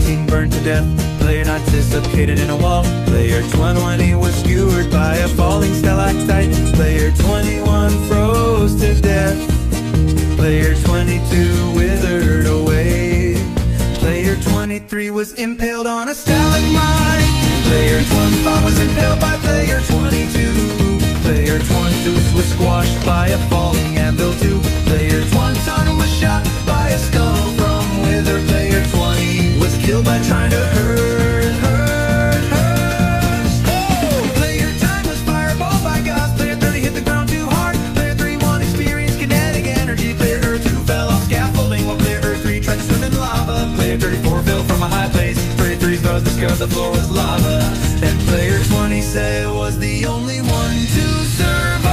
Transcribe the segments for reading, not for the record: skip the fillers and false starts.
19 burned to death. Player 9 suffocated in a wall. Player 20 was skewered by a falling stalactite. Player 21 froze to death. Player 22 withered away. Player 23 was impaled on a stalagmite. Player 25 was impaled by player 22. Player 22 was squashed by a falling anvil too. Player 21 was shot by a skull from wither. Player 20 was killed by trying to hurt her. Oh! Player 10 was fireballed by Gauss. Player 30 hit the ground too hard. Player 31 experienced kinetic energy. Player 2 fell off scaffolding while player 3 tried to swim in lava. Player 34 fell from a high place. Player 3's brother discovered the floor was lava. And player 20 said was the only one to survive,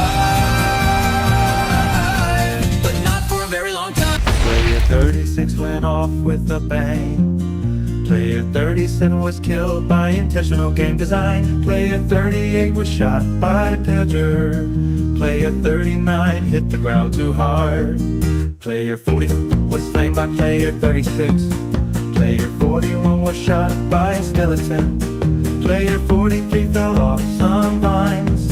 but not for a very long time. Player 36 went off with a bang. Player 37 was killed by intentional game design. Player 38 was shot by Pedger. Player 39 hit the ground too hard. Player 40 was slain by player 36. Player 41 was shot by a skeleton. Player 43 fell off some vines.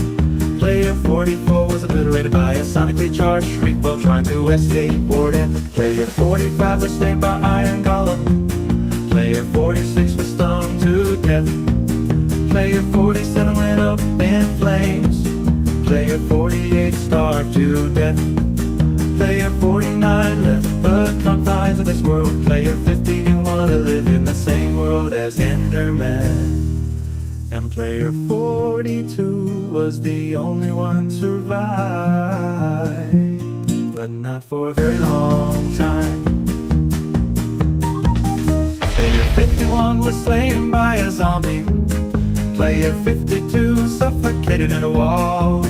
Player 44 was obliterated by a sonically charged shriek while trying to skateboard in. Player 45 was slain by iron golem. Player 46 was stung to death. Player 47 went up in flames. Player 48 starved to death. Player 49 left the confines of this world. Player 50 didn't want to live in the same world as Enderman. And player 42 was the only one to survive, but not for a very long time. Player 51 was slain by a zombie. Player 52 suffocated in a wall.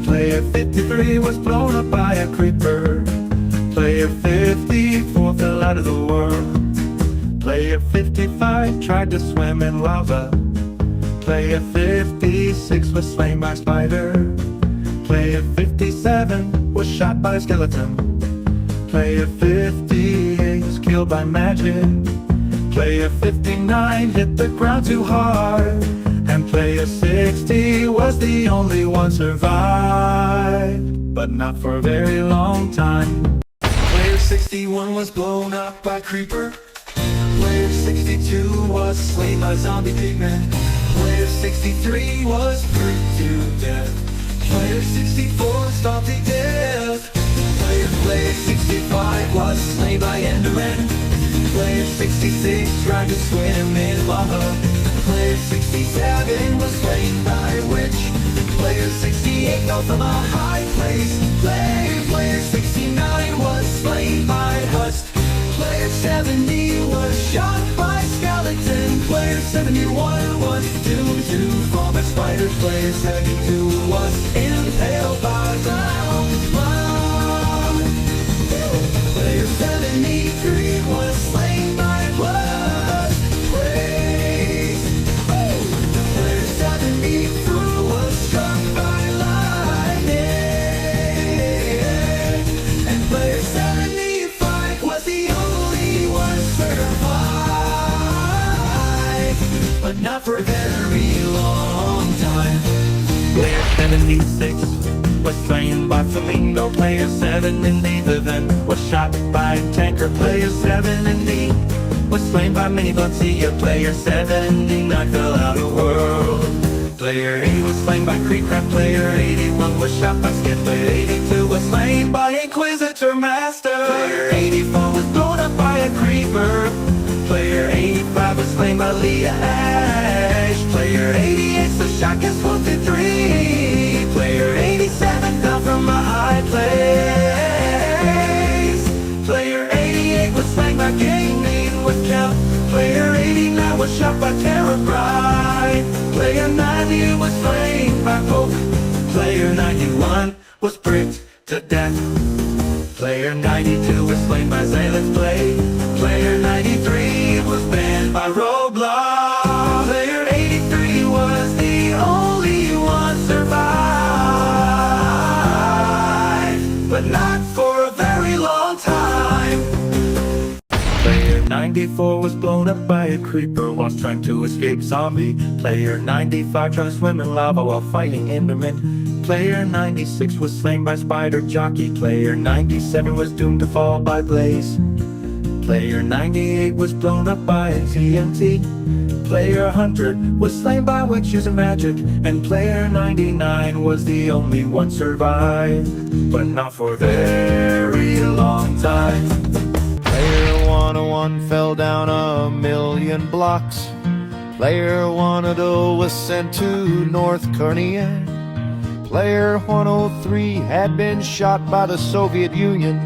Player 53 was blown up by a creeper. Player 54 fell out of the world. Player 55 tried to swim in lava. Player 56 was slain by a spider. Player 57 was shot by a skeleton. Player 58 was killed by magic. Player 59 hit the ground too hard. And player 60 was the only one survived, but not for a very long time. Player 61 was blown up by creeper. Player 62 was slain by zombie pigmen. Player 63 was burned to death. Player 64 stopped to death. Player 65 was slain by Enderman. Player 66 tried to swim in lava. Player 67 was slain by a witch. Player 68 fell from a high place. Player 69 was slain by Hust. Player 70 was shot by skeleton. Player 71 was doomed to fall by spiders. Player 72 was impaled by ground. Player 73 was slain by blood. Player 74 was struck by lightning. And player 75 was the only one survived, but not for a very long time. Player 76 was slain by Flamingo. Player 78 then was shot by a tanker. Player 70 was slain by Mini-Bugsy. Player 79 fell out of the world. Player 80 was slain by Creepcraft. Player 81 was shot by Skid. Player 82 was slain by Inquisitor Master. Player 84 was blown up by a creeper. Player 85 was slain by Leah Ash. Player 88 the shotgun swooped 3. Player 87 fell from a high place. Player 88 was slain by Gaming with Count. Player 89 was shot by Terror Bride. Player 90 was slain by Poke. Player 91 was bricked to death. Player 92 was slain by Zayleth's Blade. Player 93 was banned by Roblox. Player 83 was the only one survived, but not for a very long time. Player 90 94 was blown up by a creeper whilst trying to escape zombie. Player 95 tried to swim in lava while fighting Enderman. Player 96 was slain by spider jockey. Player 97 was doomed to fall by blaze. Player 98 was blown up by a TNT. Player 100 was slain by witch using magic. And player 99 was the only one survived, but not for a very long time. Player 101 fell down 1,000,000 blocks. Player 102 was sent to North Korea. Player 103 had been shot by the Soviet Union.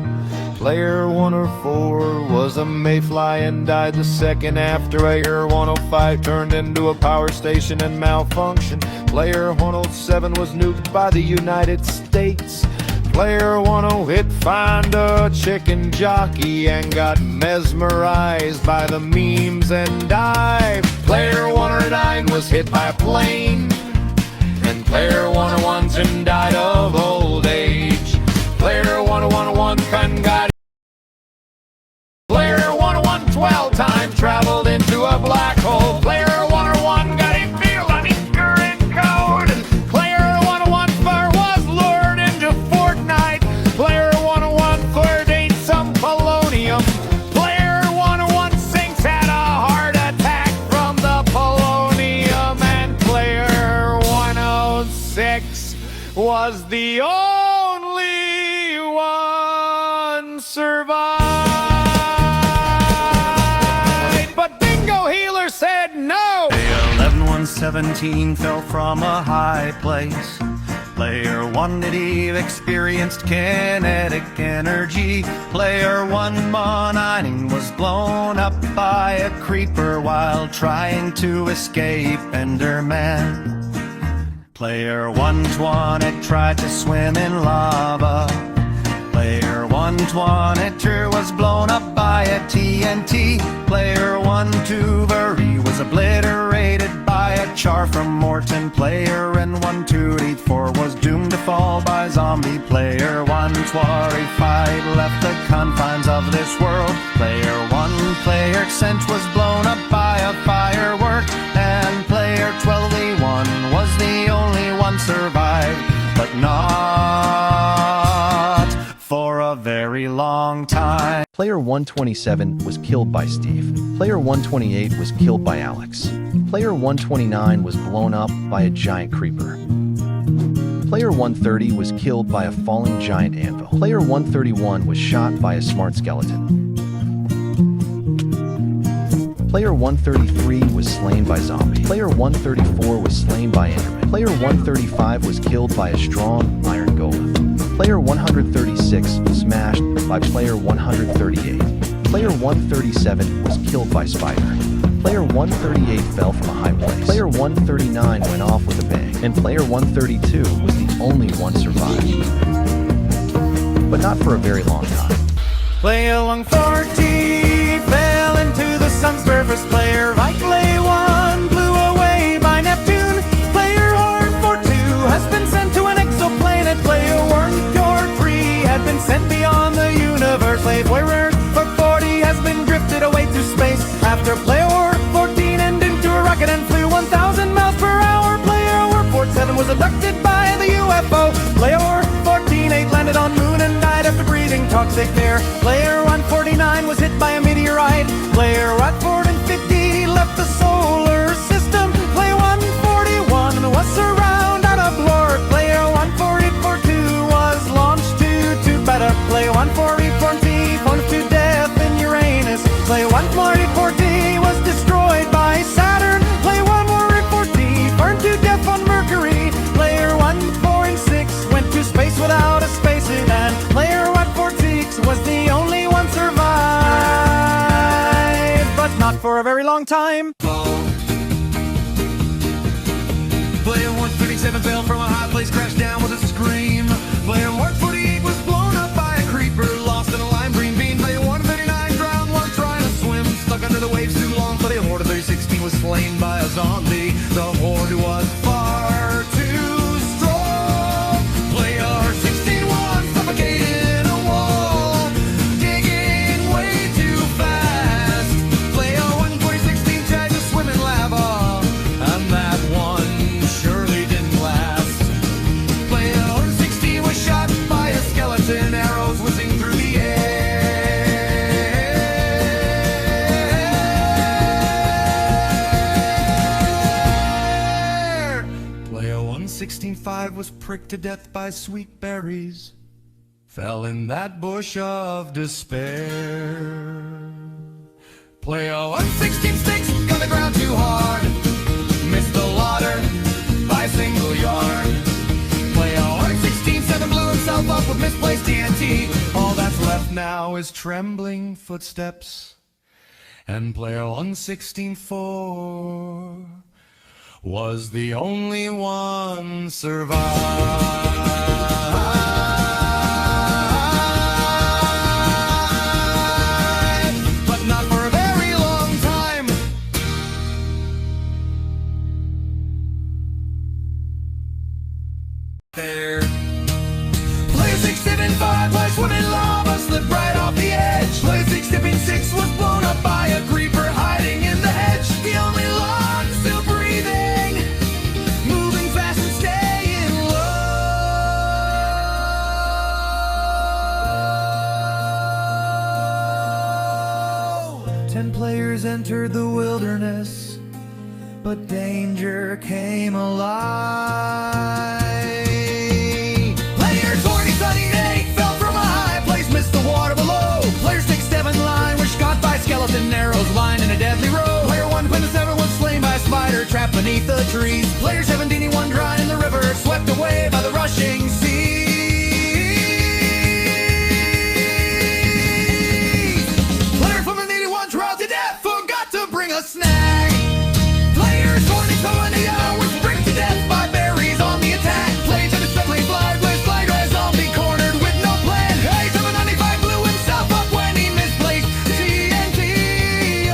Player 104 was a mayfly and died the second after. Player 105 turned into a power station and malfunctioned. Player 107 was nuked by the United States. Player 108 found a chicken jockey and got mesmerized by the memes and died. Player 109 was hit by a plane. And player 101 soon died of old age. Player 101 got. Player 101 12 time traveled into a black hole. Player 101 got a feel on his current code. Player 101 was lured into Fortnite. Player 101 ate some polonium. Player 116 had a heart attack from the polonium. And player 106 was the only one survived. Said no. 11117 fell from a high place. Player 180 experienced kinetic energy. Player 119 was blown up by a creeper while trying to escape Enderman. Player 120 tried to swim in lava. Player 122 was blown up by a TNT. Player 123 was obliterated by a char from Morton. Player 1284 was doomed to fall by zombie. Player 125 left the confines of this world. Player 1 cent was blown up by a firework. And player 1281 was the only one survived, but not for a very long time. Player 127 was killed by Steve. Player 128 was killed by Alex. Player 129 was blown up by a giant creeper. Player 130 was killed by a falling giant anvil. Player 131 was shot by a smart skeleton. Player 133 was slain by zombie. Player 134 was slain by Enderman. Player 135 was killed by a strong iron golem. Player 136 was smashed by player 138. Player 137 was killed by spider. Player 138 fell from a high place. Player 139 went off with a bang. And player 132 was the only one survived, but not for a very long time. Player 140 fell into the sun's surface. Player Vitalay 1 blew away by Neptune. Player 142 has been sent to an exoplanet. Player 143 had been sent beyond the universe. Player 40 has been drifted away to space after player 14 and into a rocket and flew 1,000 miles per hour. Player 47 was abducted by the UFO. Player 14 landed on moon and died after breathing toxic air. Player 149 was hit by a meteorite. Player 150 left the solar system. Player 141 was surrounded out of blur. Player 142 was launched to better. Player 140 phoned to death in Uranus. Player 140 was destroyed by Saturn. Player 140 burned to death on Mercury. Player 146 went to space without a spacesuit, and player 146 was the only one survived, but not for a very long time. Player 137 fell from a high place, crashed down with a scream. Player 148 was blown up by a creeper, lost in a lime green bean. Player 139 drowned while trying to swim, stuck under the waves too long. Player 116 was slain by a zombie. The horde was far too strong. Player 16 was suffocated in a wall, digging way too fast. 116.5 was pricked to death by sweet berries, fell in that bush of despair. Player 116.6 got the ground too hard, missed the water by a single yard. Player 116.7 blew himself up with misplaced TNT. All that's left now is trembling footsteps. And player 116.4 was the only one survived, but not for a very long time. There, player 675 was swimming lava, slipped right off the edge. Player 676 was blown up by a creeper hiding in the hedge. The only log still breathing, moving fast and staying low. 10 players entered the wilderness, but danger came alive. Player 2078 fell from a high place, missed the water below. Player 67 line was shot by skeleton arrows lined in a deadly row. Player 127 was slain by a spider trapped beneath the trees. Player 71 drowned in the river, swept away by the rushing sea. Player 81 drowned to death, forgot to bring a snack. Player 2020 was pricked to death by berries on the attack. Player 77 fly, Blaze flag, as zombie cornered with no plan. Hey, 795 blew himself up when he misplaced TNT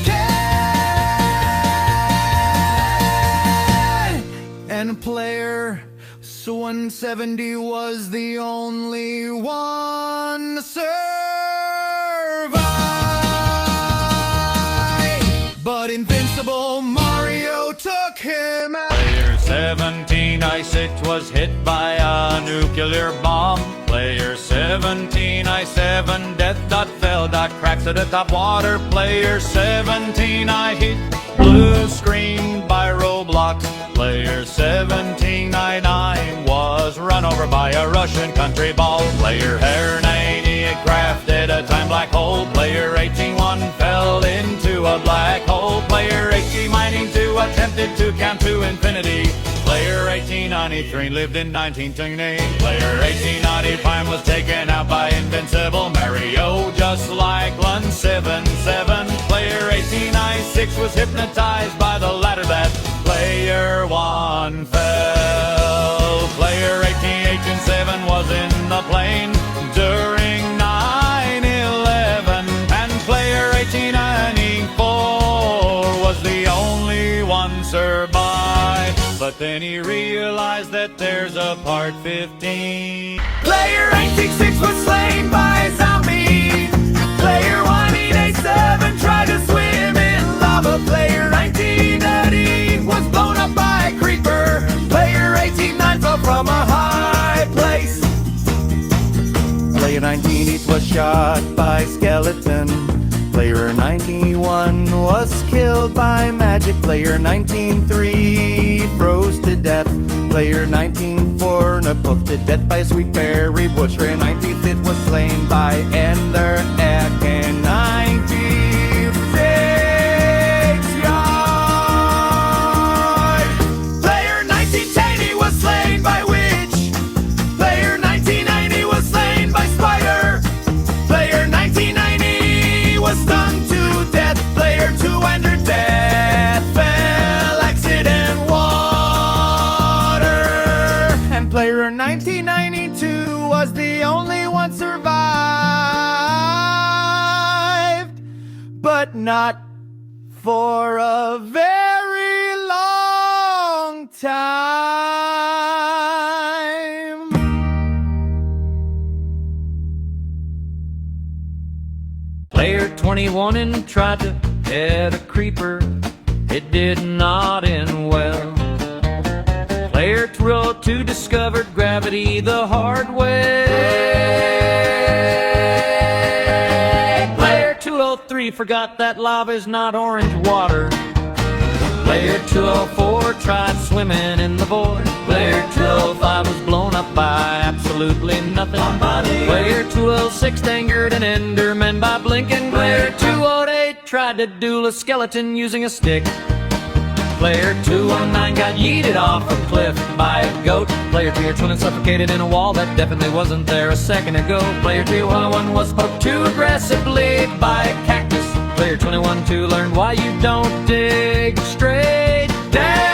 again. And player 170 was the only one survived, but invincible Mario took him out. Player 17, I6 was hit by a nuclear bomb. Player 17, I7, death dot fell dot cracks at the top water. Player 17, I hit blue screen by roadblocks. Player 17, I9 was run over by a Russian country ball. Player Hair 90 crafted a time black hole. Player 18-1 fell into a black hole. Player 18-2 attempted to count to infinity. Player 1893 lived in 1920. Player 1895 was taken out by invincible Mario, just like 177. Player 1896 was hypnotized by the ladder that player 1 fell. Player 1887 was in the plane during 9/11, and player 1894 was the only one survived. But then he realized that there's a part 15. Player 186 was slain by a zombie. Player 1887 tried to swim in lava. Player 1980 was blown up by a creeper. Player 189 fell from a high place. Player 198 was shot by skeleton. Player 91 was killed by magic. Player 193 froze to death. Player 194 poked to death by a sweet berry bush. Player 95 was slain by Ender Egg. And 96 yard. Player 1980 was slain by witch. Player 1990 was slain by spider. Player 1990 was stung to death. Player 200 death fell accident water. And player 1992 was the only one survived, but not for a very long time. Player 21 and tried to head a creeper. It did not end well. Player 202 discovered gravity the hard way. Player 203 forgot that lava is not orange water. Player 204 tried swimming in the void. Player 205 was blown up by absolutely nothing. Player 206 angered an Enderman by blinking. Player 208 tried to duel a skeleton using a stick. Player 219 got yeeted off a cliff by a goat. Player 320 suffocated in a wall that definitely wasn't there a second ago. Player 201 was poked too aggressively by a cactus. Player 21-2 learned why you don't dig straight down.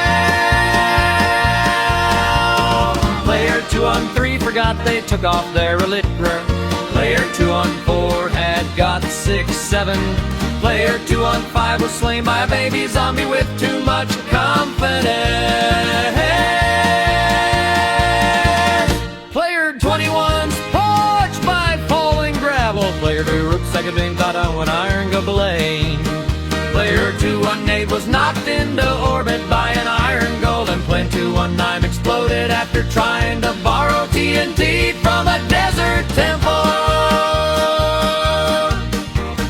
Player 213 forgot they took off their elytra. Player 214 had got 6-7. Player 215 was slain by a baby zombie with too much confidence. Player 21's poached by falling gravel. Player 2 rooked second beam thought on an iron goblin. Player 218 was knocked into orbit by an iron golem. Player 219 exploded after trying to borrow TNT from a desert temple.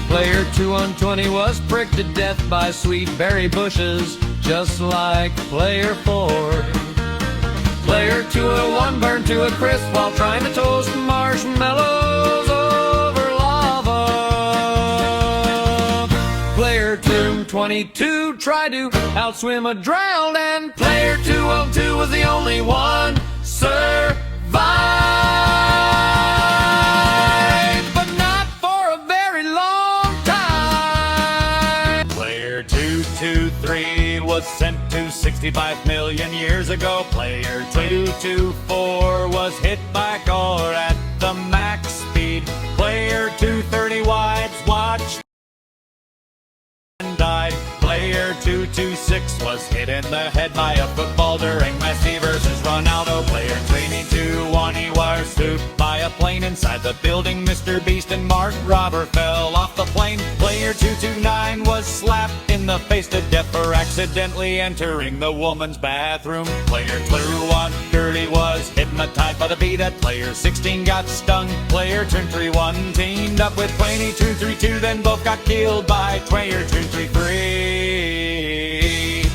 Player 220 was pricked to death by sweet berry bushes, just like Player 4. Player 201 burned to a crisp while trying to toast marshmallows over lava. Player 222 tried to outswim a drowned, and Player 202 was the only one survived. But not for a very long time. Player 223 was sent to 65 million years ago. Player 224 was hit by a car at the max speed. Player 230 watched and died. Player 226 was hit in the head by a football during Messi versus Ronaldo. Player 22 he was swooped by a plane inside the building. Mr. Beast and Mark Robber fell off the plane. Player 229 was slapped in the face to death for accidentally entering the woman's bathroom. Player 230 was hypnotized by the bee that Player 16 got stung. Player 231 teamed up with Player 232, then both got killed by Player 233.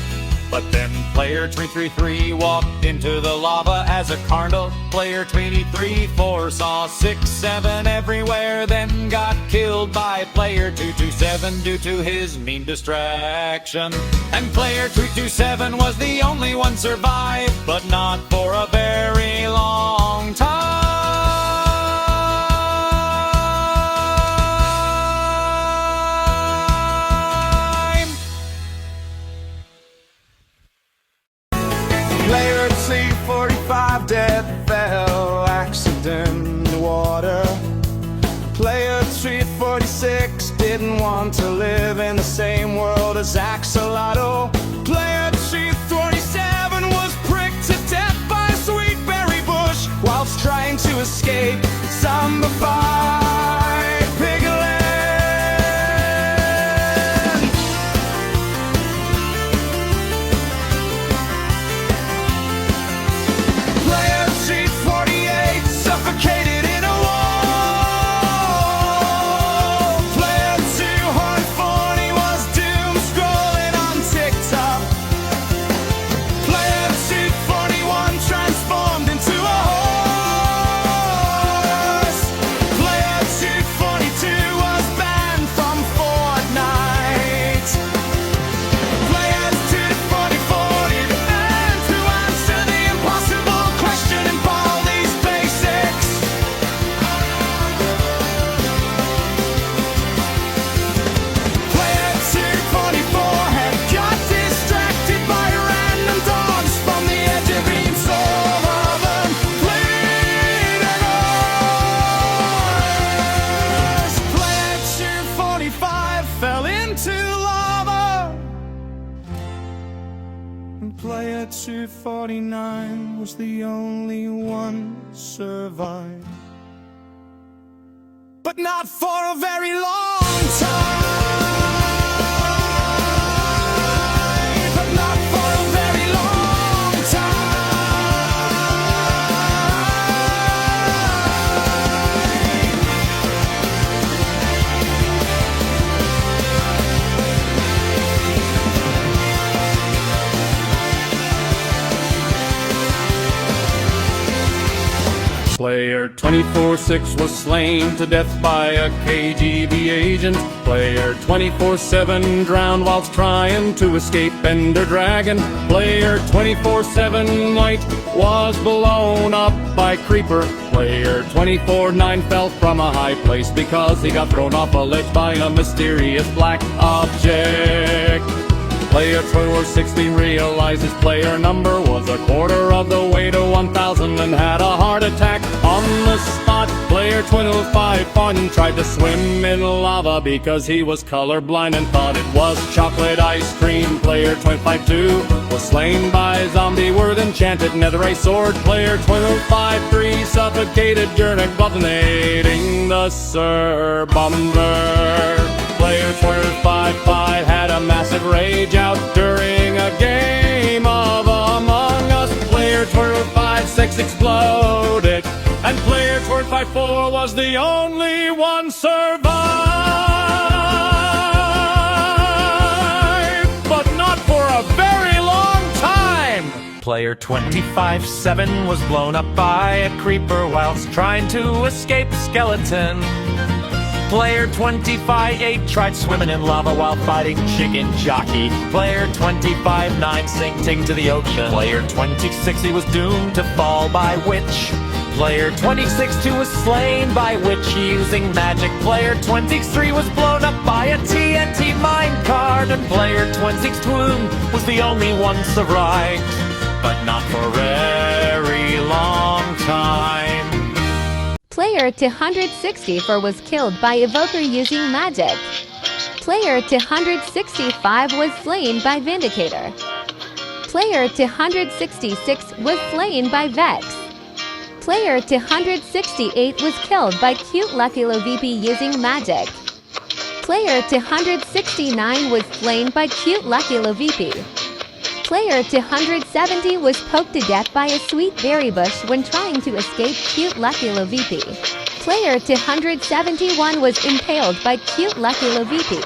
But then Player 333 walked into the lava as a carnal. Player 23 foresaw 6-7 everywhere, then got killed by Player 227 due to his mean distraction. And Player 327 was the only one survived, but not for a very long time. Player 245 dead fell accident in the water. Player 346 didn't want to live in the same world as Axolotl. Player 347 was pricked to death by a sweet berry bush whilst trying to escape zombified piglins. Player 348 suffocated in a wall. Player 240 was doom scrolling on TikTok. Player 241 transformed into a horse. Player 242 was banned from Fortnite. Players 244 did and to answer the impossible question in Baldi's basics. Player 244 had got distracted by random dogs from the edge of each soul of a bleeding horse. Player 245 fell into lava. And Player 249 was the only one survived. But not for a very long time. But not for a very long time. Player 24-6 was slain to death by a KGB agent. Player 24-7 drowned whilst trying to escape Ender Dragon. Player 24-7 White was blown up by Creeper. Player 24-9 fell from a high place because he got thrown off a ledge by a mysterious black object. Player 24-16 realized his player number was a quarter of the way to 1,000 and had a heart attack on the spot. Player 25-1 tried to swim in lava because he was colorblind and thought it was chocolate ice cream. Player 25-2 was slain by a zombie with enchanted netherite sword. Player 25-3 suffocated during detonating the Sir Bomber. Player 25-5 had a massive rage out during a game of Among Us. Player 25-6 exploded, and player 25-4 was the only one survived. But not for a very long time. Player 25-7 was blown up by a creeper whilst trying to escape a skeleton. Player 25-8 tried swimming in lava while fighting Chicken Jockey. Player 25-9 sinking to the ocean. Player 26 was doomed to fall by Witch. Player 26-2 was slain by Witch using magic. Player 23 was blown up by a TNT minecart. And Player 26-2 was the only one survived, but not for a very long time. Player 264 was killed by Evoker using magic. Player 265 was slain by Vindicator. Player 266 was slain by Vex. Player 268 was killed by Cute Lucky VP using magic. Player 269 was slain by Cute Lucky VP. Player 270 was poked to death by a sweet berry bush when trying to escape Cute Lucky VP. Player 271 was impaled by Cute Lucky VP.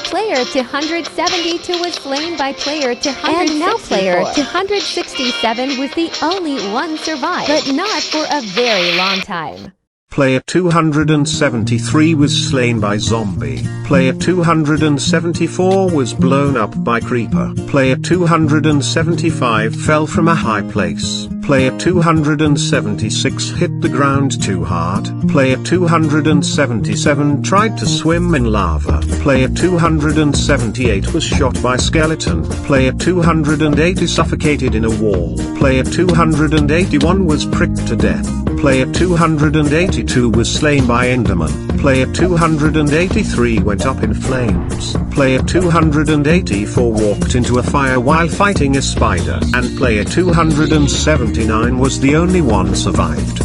Player 272 was slain by player 264. And now player 267 was the only one survived, but not for a very long time. Player 273 was slain by zombie. Player 274 was blown up by creeper. Player 275 fell from a high place. Player 276 hit the ground too hard. Player 277 tried to swim in lava. Player 278 was shot by skeleton. Player 280 suffocated in a wall. Player 281 was pricked to death. Player 282 was slain by Enderman. Player 283 went up in flames. Player 284 walked into a fire while fighting a spider. And player 279 was the only one survived.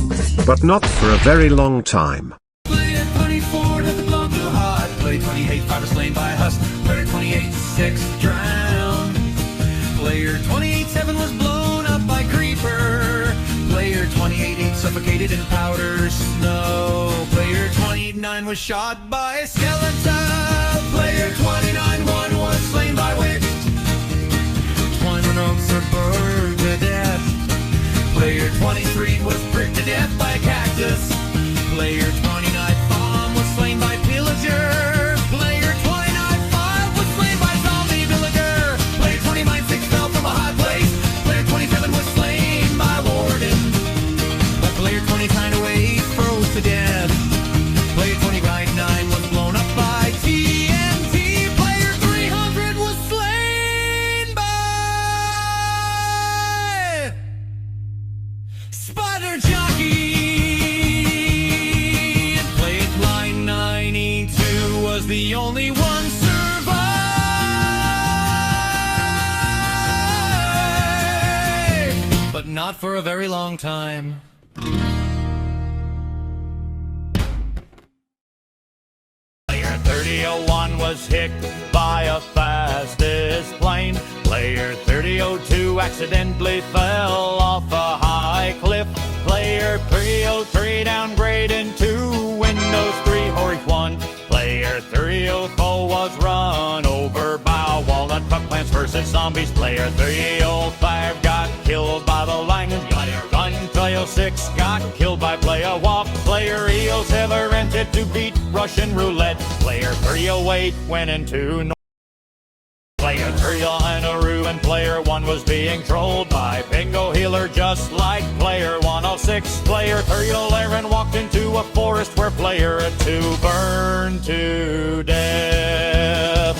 But not for a very long time. Player 24 doesn't belong to hot. Player 28-5 was slain by a husk. Player 28-6 drowned. Player 28-7 was blown up by creeper. Player 28-8 suffocated in powder snow. Player 29 was shot by a skeleton. Player 29-1 was slain by witch. 21 oaks are burned to death. Player 23 was pricked to death by a cactus. Player 29 bomb was slain by pillager. Player 29-5 was slain by zombie villager. Player 29-6 fell from a high place. Player 27 was slain by warden. But player 29-8 froze to death. Player 29-9 was blown up by TNT. Player 300 was slain by Spider Jockey. And player line 92 was the only one survived, but not for a very long time. Player 30-01 was hit by a fastest plane. Player 30-02 accidentally fell off a high cliff. Player 303 downgraded to Windows 3 Horse 1. Player 304 was run over by Walnut Puck Plants vs. Zombies. Player 305 got killed by the lions. Player ELSES'S got killed by player WAP. Player ELSE'S rented to beat Russian roulette. Player 308 went into Player 3 on Aru, and player 1 was being trolled by Bingo Healer just like player 106. Player 311 walked into a forest where player 2 burned to death.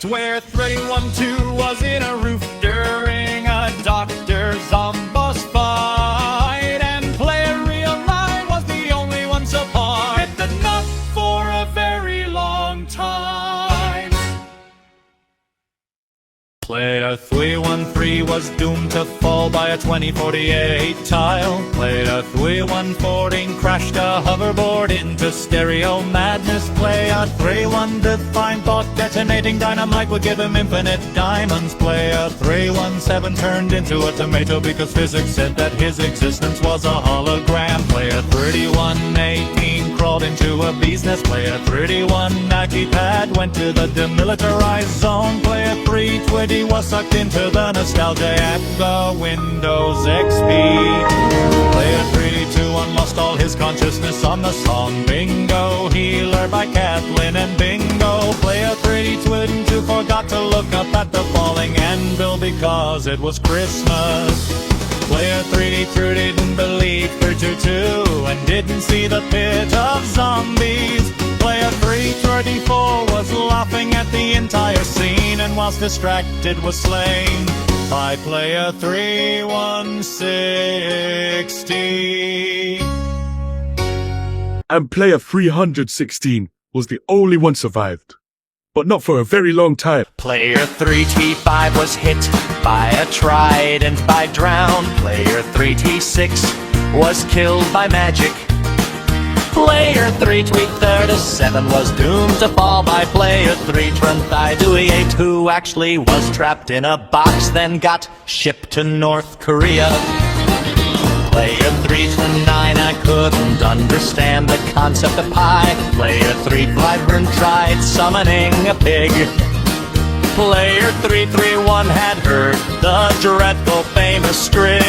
Where 312 was in a roof during a Dr. Zombos fight, and player real 9 was the only one survived, but not for a very long time. Player 313 was doomed to fall by a 2048 tile. Player 314 crashed a hoverboard into stereo madness. Player 315 thought detonating dynamite would give him infinite diamonds. Player 317 turned into a tomato because physics said that his existence was a hologram. Player 3118 crawled into a bee's nest. Player 3190 pad went to the demilitarized zone. Player 320 was sucked into the nostalgia at the Windows XP. Player 321 lost all his consciousness on the song Bingo Healer by Kathleen and Bingo. Player 322 forgot to look up at the falling anvil because it was Christmas. Player 3 didn't believe 322 and didn't see the pit of zombies. Player 334 was laughing at the entire scene, and whilst distracted was slain by player 3160. And player 316 was the only one survived, but not for a very long time. Player 3T5 was hit by a trident by drown. Player 3T6 was killed by magic. Player 337 was doomed to fall by player 328, who actually was trapped in a box, then got shipped to North Korea. Player 329, I couldn't understand the concept of pie. Player 351 tried summoning a pig. Player 331 had heard the dreadful famous script.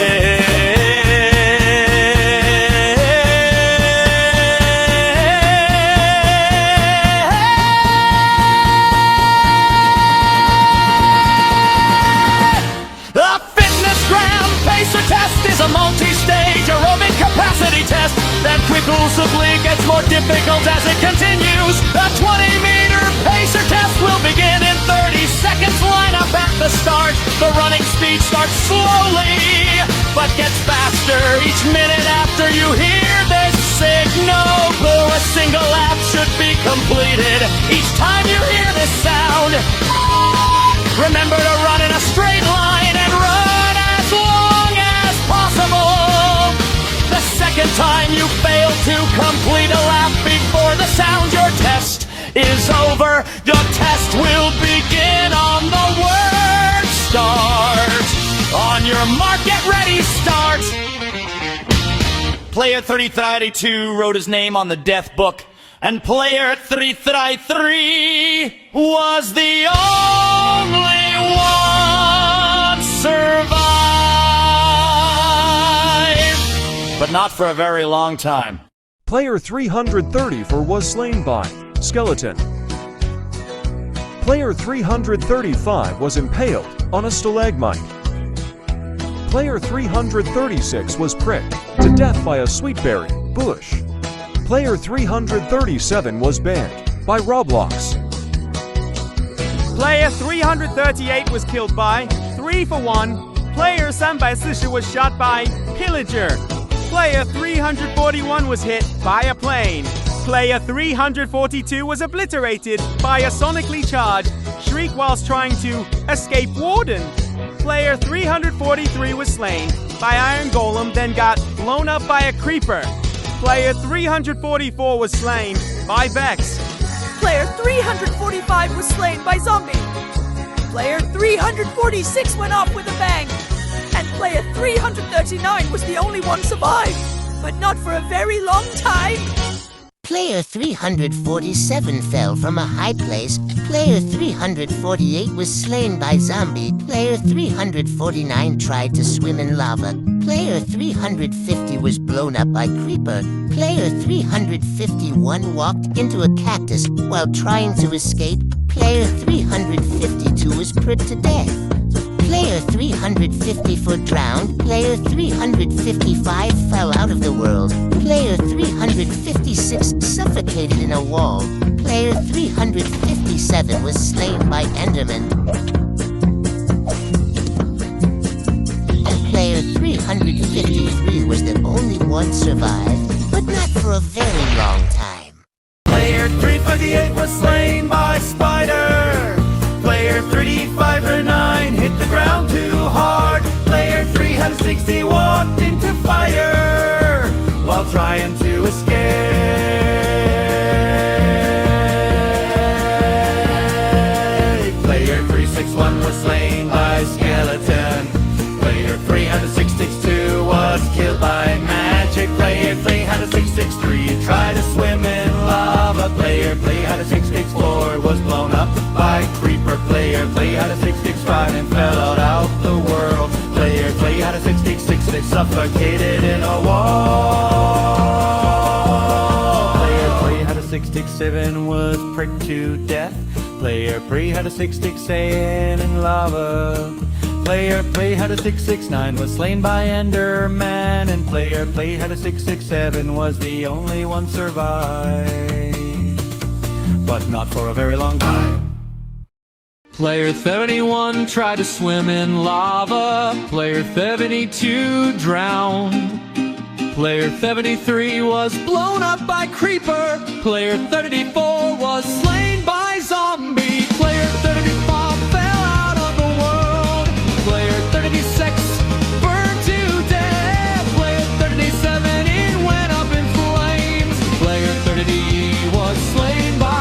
A multi-stage aerobic capacity test that quickly gets more difficult as it continues. A 20-meter pacer test will begin in 30 seconds. Line up at the start. The running speed starts slowly, but gets faster each minute after you hear this signal. A single lap should be completed each time you hear this sound. Remember to run in a straight line and run as long as possible. The second time you fail to complete a lap before the sound, your test is over. Your test will begin on the word start. On your mark, get ready, start. Player 332 wrote his name on the death book, and player 333 was the only one survived. But not for a very long time. Player 334 was slain by skeleton. Player 335 was impaled on a stalagmite. Player 336 was pricked to death by a sweetberry bush. Player 337 was banned by Roblox. Player 338 was killed by 3-for-1. Player 340 was shot by Pillager. Player 341 was hit by a plane. Player 342 was obliterated by a sonically charged shriek whilst trying to escape Warden. Player 343 was slain by Iron Golem, then got blown up by a creeper. Player 344 was slain by Vex. Player 345 was slain by Zombie. Player 346 went off with a bang. And player 339 was the only one survived, but not for a very long time. Player 347 fell from a high place. Player 348 was slain by Zombie. Player 349 tried to swim in lava. Player 350 was blown up by Creeper. Player 351 walked into a cactus while trying to escape. Player 352 was put to death. Player 354 drowned. Player 355 fell out of the world. Player 356 suffocated in a wall. Player 357 was slain by Enderman. And player 353 was the only one survived, but not for a very long time. Player 358 was slain by Spider. Player 359 hit the ground too hard. Player 360 walked into fire while trying to escape. Player 361 was slain by Skeleton. Player 362 was killed by magic. Player 363 tried to swim in lava. Player 364 was blown up by Creeper. Player 365 and fell out the world. Player 366 suffocated in a wall. Player 367 was pricked to death. Player 367 in lava. Player 369 was slain by Enderman, and player 367 was the only one survived, but not for a very long time. Player 71 tried to swim in lava. Player 72 drowned. Player 73 was blown up by Creeper. Player 34 was slain by Zombie. Player 35 fell out of the world. Player 36 burned to death. Player 37 it went up in flames. Player 38 was slain by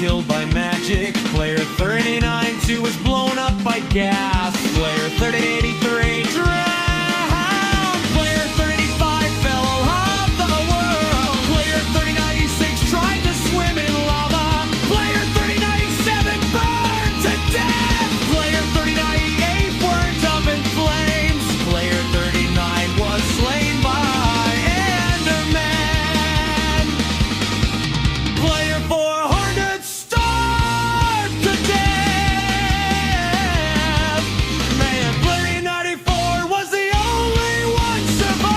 killed by magic. Player 392 was blown up by gas. Player 3083 drowned. Player 35 fell off the world. Player 3096 tried to swim in lava. Player 3097 burned to death. Player 3098 burnt up in flames. Player 39 was slain by Enderman. Player 400 starved to death. Man, Player 94 was the only one survived,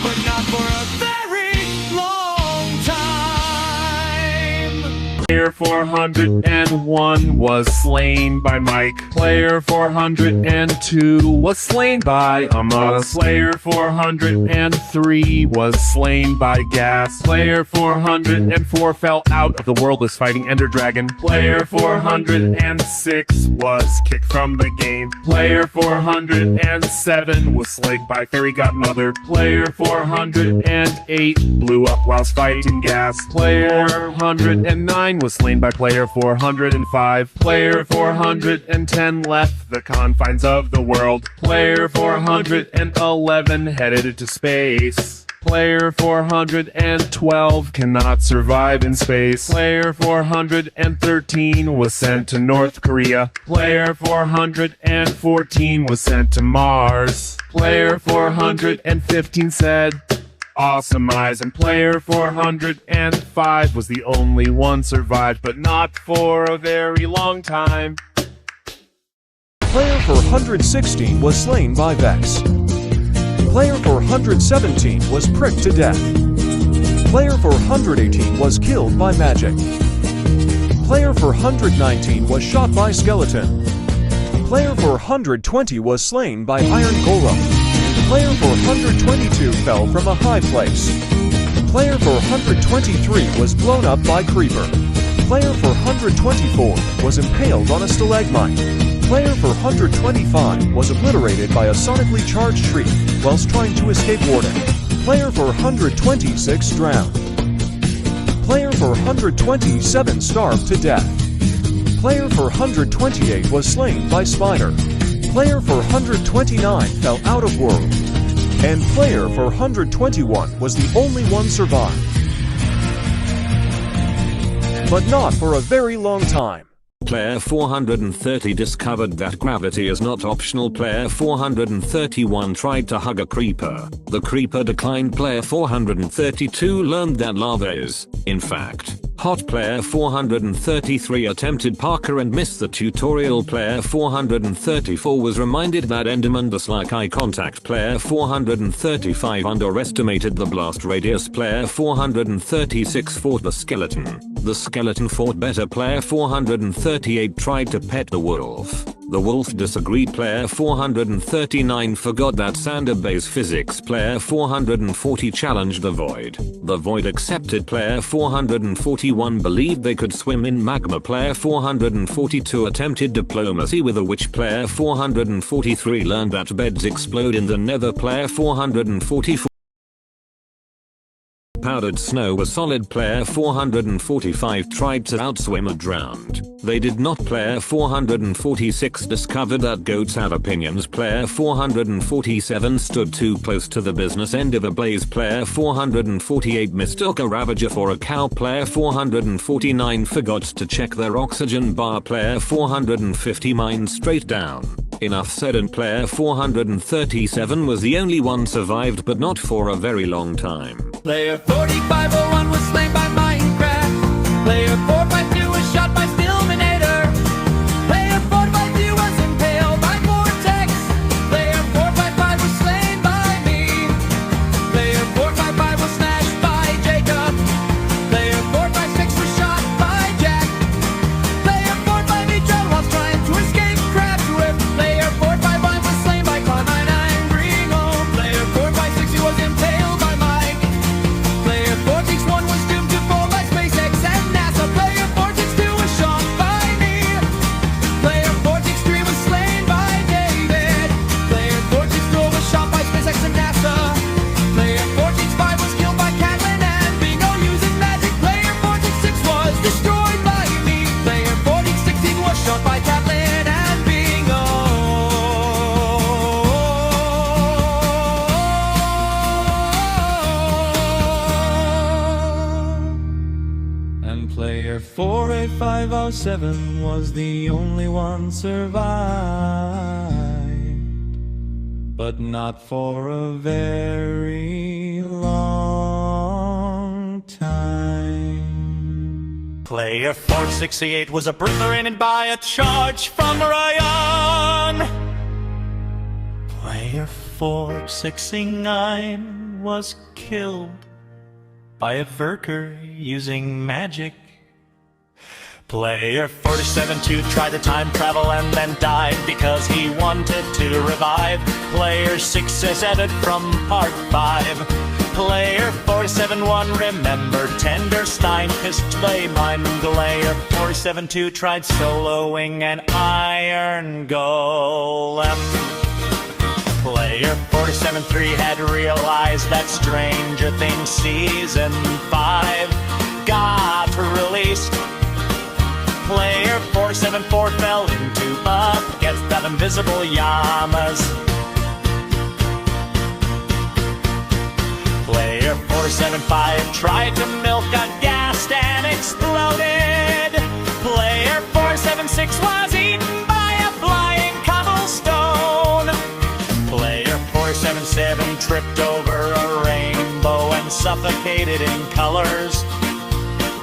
but not for a very long time. Player 401 was slain by Mike. Player 402 was slain by Amos. Player 403 was slain by Gas. Player 404 fell out of the world was fighting Ender Dragon. Player 406 was kicked from the game. Player 407 was slain by Fairy Godmother. Player 408 blew up whilst fighting Gas. Player 409 was slain by player 405. Player 410 left the confines of the world. Player 411 headed into space. Player 412 cannot survive in space. Player 413 was sent to North Korea. Player 414 was sent to Mars. Player 415 said, "Awesome eyes," and player 405 was the only one survived, but not for a very long time. Player 416 was slain by Vex. Player 417 was pricked to death. Player 418 was killed by magic. Player 419 was shot by skeleton. Player 420 was slain by iron golem. Player 422 fell from a high place. Player 423 was blown up by creeper. Player 424 was impaled on a stalagmite. Player 425 was obliterated by a sonically charged tree whilst trying to escape warden. Player 426 drowned. Player 427 starved to death. Player 428 was slain by spider. Player 429 fell out of world. And player 421 was the only one survived. But not for a very long time. Player 430 discovered that gravity is not optional. Player 431 tried to hug a creeper. The creeper declined. Player 432 learned that lava is, in fact, hot. Player 433 attempted parkour and missed the tutorial. Player 434 was reminded that Endermen dislike eye contact. Player 435 underestimated the blast radius. Player 436 fought the skeleton. The skeleton fought better. Player 438 tried to pet the wolf. The wolf disagreed. Player 439 forgot that sand obeys physics. Player 440 challenged the void. The void accepted. Player 441 believed they could swim in magma. Player 442 attempted diplomacy with a witch. Player 443 learned that beds explode in the nether. Player 444 powdered snow was solid. Player 445 tried to outswim and drowned. They did not. Player 446 discovered that goats have opinions. Player 447 stood too close to the business end of a blaze. Player 448 mistook a ravager for a cow. Player 449 forgot to check their oxygen bar. Player 450 mined straight down. Enough said. And player 437 was the only one survived, but not for a very long time. Player 4501 was slain by Minecraft. Player 452 was shot by Stillminator. Player 452 was impaled by Vortex. Player 455 was slain by me. Player 455 was smashed by Jacob. Player 456 was shot by Jack. Player 458 drowned while trying to escape Crab's Whip. Player 451 was slain by Carmine and Ringo. Player 456 was impaled by Mike. Player 461 was doomed to fall by SpaceX and NASA. Player 462 was shot by me. Player 463 was slain by David. Player 464 was shot by SpaceX and NASA. Player 465 was killed by Catlin and Bingo using magic. Player 466 was destroyed by me. Player 416 was shot by Catlin and Bingo. And player 48507 was the only one survived, but not for a very long time. Player 468 was obliterated by a charge from Ryan. Player 469 was killed by a Verker using magic. Player 472 tried to time travel and then died because he wanted to revive. Player 6 is added from part 5. Player 471 remembered Tenderstein pissed play mine. Player 472 tried soloing an iron golem. Player 473 had realized that Stranger Things Season 5 got released. Player 474 fell into up against that invisible Yamas. Player 475 tried to milk a gas and exploded. Player 476 was eaten by a flying cobblestone. Player 477 tripped over a rainbow and suffocated in colors.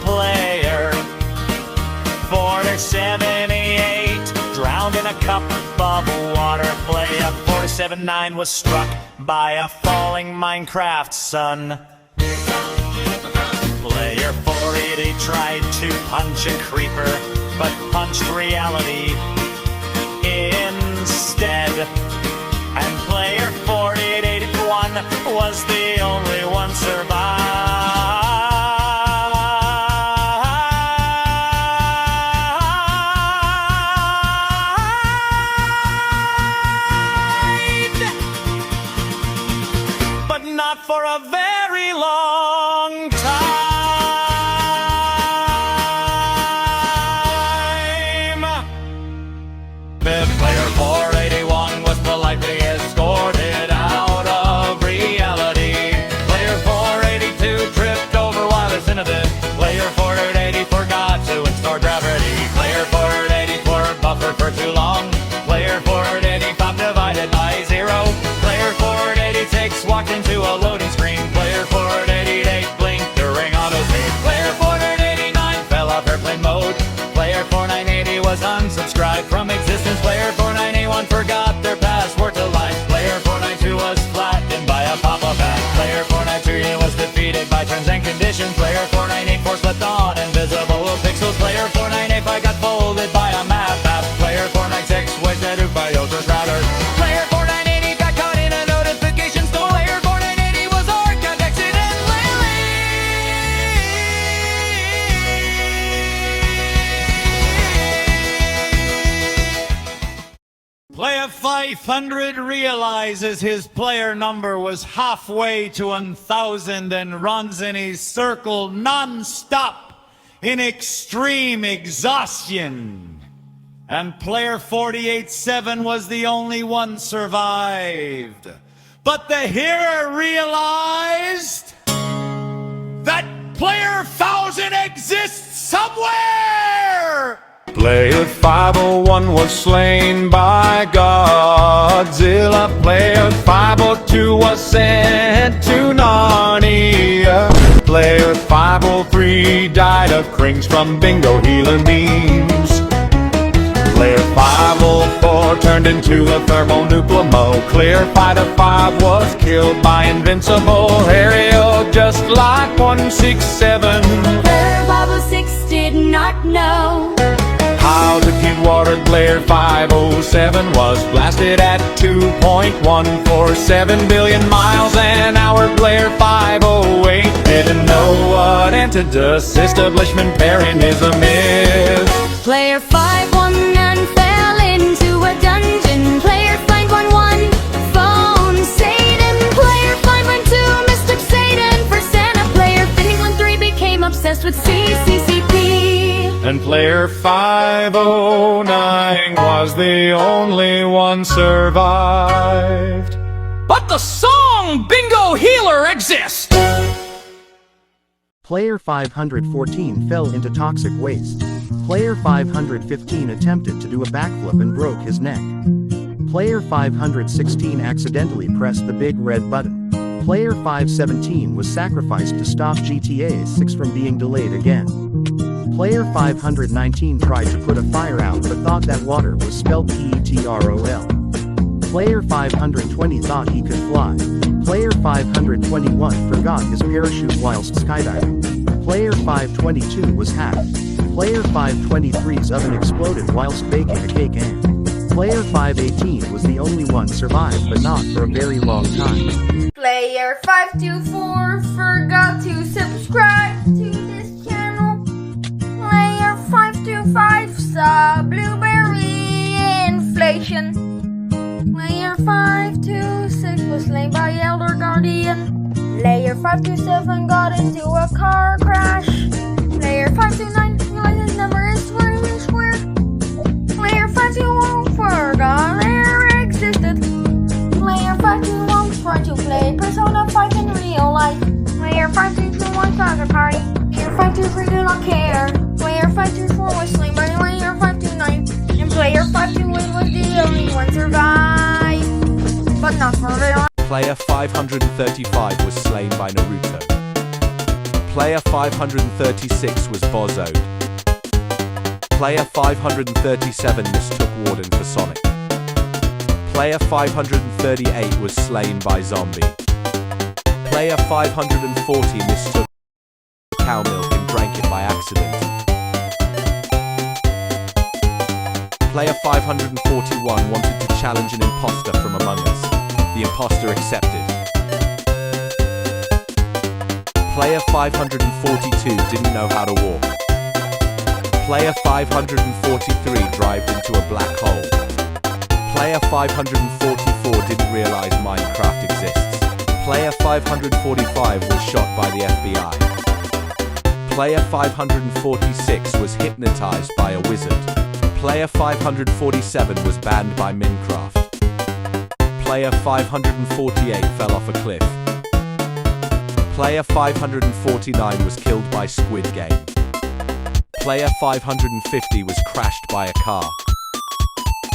Player 478 drowned drowned in a cup of water. Player 47-9 was struck by a falling Minecraft sun. Player 480 tried to punch a creeper, but punched reality instead. And player 4881 was the only one survived, but not for a very long time. Player 481 was politely escorted out of reality. Player 482 tripped over wireless internet. Player 480 forgot to install gravity. Player 484 buffered for too long. Player 485 divided by 0. Player 486 walked into a loading screen. Player 488 blinked during autosave. Player 489 fell off airplane mode. Player 4980 was unsubscribed from existence. Player 4981 forgot their password to life. Player 492 was flattened by a pop-up ad. Player 493 was defeated by terms and conditions. Player 4984 slept on invisible pixels. Player 4985 got folded by a map app. Player 496 wasted out by Ultra's router. Player 4980 got caught in a notification storm. Player 4980 was archived accidentally. Player 500 realizes his player number was halfway to 1,000 and runs in his circle non-stop in extreme exhaustion. And player 48-7 was the only one survived. But the hero realized that player 1000 exists somewhere! Player 501 was slain by Godzilla. Player 502 was sent to Narnia. Player 503 died of crings from bingo healing beams. Player 504 turned into a thermonuclear mo. Clear Fighter 5 was killed by Invincible Aerial, just like 167. Player 506 did not know how to keep water. Player 507 was blasted at 2.147 billion miles an hour. Player 508 didn't know what anti-dust establishmentarianism is. Player 519 fell into a dungeon. Player 511 phone Satan. Player 512 mistook Satan for Santa. Player 513 became obsessed with CCCP. And player 509 was the only one survived. But the song Bingo Healer exists! Player 514 fell into toxic waste. Player 515 attempted to do a backflip and broke his neck. Player 516 accidentally pressed the big red button. Player 517 was sacrificed to stop GTA 6 from being delayed again. Player 519 tried to put a fire out but thought that water was spelled PETROL. Player 520 thought he could fly. Player 521 forgot his parachute whilst skydiving. Player 522 was hacked. Player 523's oven exploded whilst baking a cake and Player 518 was the only one survived but not for a very long time. Player 524 forgot to subscribe to this channel. Player 525 saw blueberry inflation. Player 526 was slain by Elder Guardian. Player 527 got into a car crash. Player 529 realized his number is slightly square. Player 521 forgot air existed. Player 521 tried to play Persona 5 in real life. Player 521 soccer party. Player 523 did not care. Player 524 was slain by Player 529. And Player 528 was the only one survived. But not for very long. Player 535 was slain by Naruto. Player 536 was bozoed. Player 537 mistook Warden for Sonic. Player 538 was slain by Zombie. Player 540 mistook cow milk and drank it by accident. Player 541 wanted to challenge an imposter from Among Us. The imposter accepted. Player 542 didn't know how to walk. Player 543 dived into a black hole. Player 544 didn't realize Minecraft exists. Player 545 was shot by the FBI. Player 546 was hypnotized by a wizard. Player 547 was banned by Minecraft. Player 548 fell off a cliff. Player 549 was killed by Squid Game. Player 550 was crashed by a car.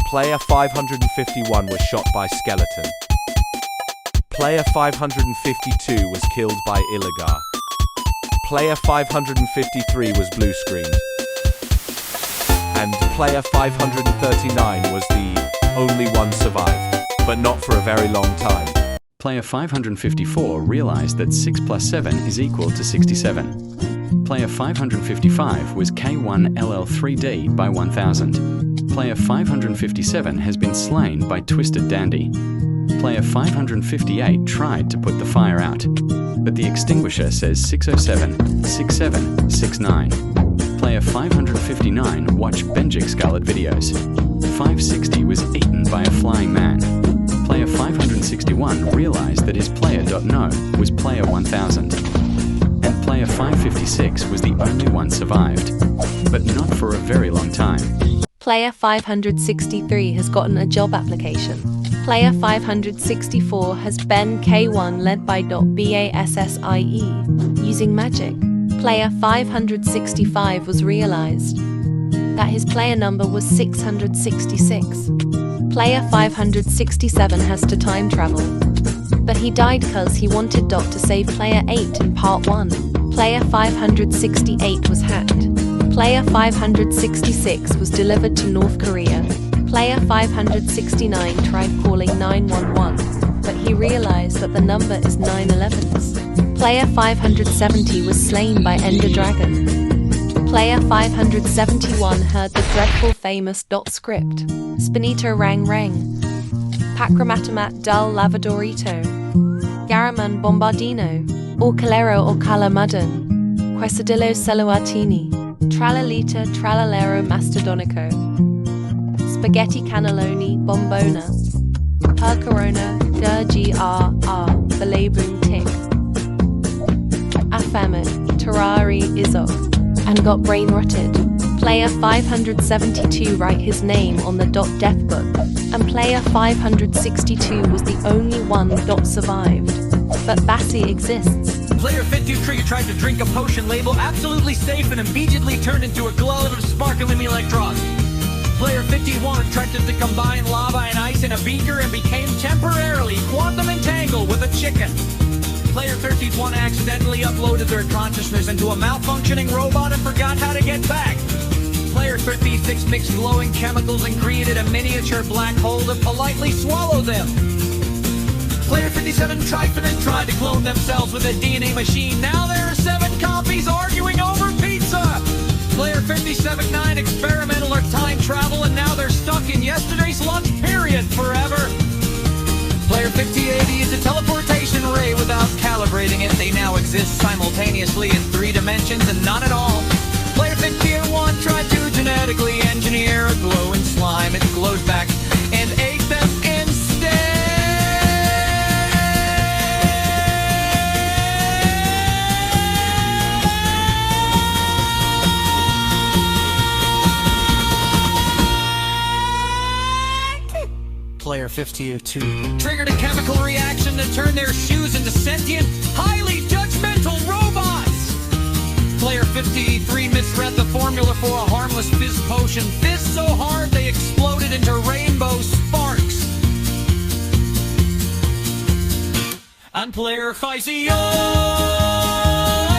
Player 551 was shot by Skeleton. Player 552 was killed by Illigar. Player 553 was blue screened. And player 539 was the only one survived, but not for a very long time. Player 554 realized that 6 plus 7 is equal to 67. Player 555 was K1LL3D by 1000. Player 557 has been slain by Twisted Dandy. Player 558 tried to put the fire out, but the extinguisher says 607, 67, 69. Player 559 watched Benjik Scarlet videos. 560 was eaten by a flying man. Player 561 realized that his player.no was player 1000. And player 556 was the only one survived, but not for a very long time. Player 563 has gotten a job application. Player 564 has Ben K1 led by .BASSIE using magic. Player 565 was realized that his player number was 666. Player 567 has to time travel, but he died cause he wanted Doc to save player 8 in part 1. Player 568 was hacked. Player 566 was delivered to North Korea. Player 569 tried calling 911, but he realized that the number is 911's. Player 570 was slain by Ender Dragon. Player 571 heard the dreadful famous dot script. Spinito rang rang. Pacromatomat dal lavadorito. Garaman bombardino. Or calero or calamadon. Quesadillo celuatini. Tralalita tralalero mastodonico. Spaghetti cannelloni bombona. Per corona grr belabun tick. Affamid terrari izog. And got brain rotted. Player 572 write his name on the death book, and player 562 was the only one survived. But Bassi exists. Player 53 tried to drink a potion label absolutely safe and immediately turned into a globe of sparkling electrons. Player 51 tried to combine lava and ice in a beaker and became temporarily quantum entangled with a chicken. Player 31 accidentally uploaded their consciousness into a malfunctioning robot and forgot how to get back. Player 36 mixed glowing chemicals and created a miniature black hole to politely swallow them. Player 57 tried to clone themselves with a DNA machine. Now there are 7 copies arguing over pizza. Player 57-9 experimental or time travel, and now they're stuck in yesterday's lunch period forever. Player 5080 is a teleportation ray. Without calibrating it, they now exist simultaneously in 3 dimensions and not at all. Player 51 tried to genetically engineer a glowing slime. It glowed back and ate them instead. Player 52 triggered a chemical reaction to turn their shoes into sentient, highly judgmental robots. Player 53 misread the formula for a harmless fizz potion. Fizzed so hard they exploded into rainbow sparks. And player 58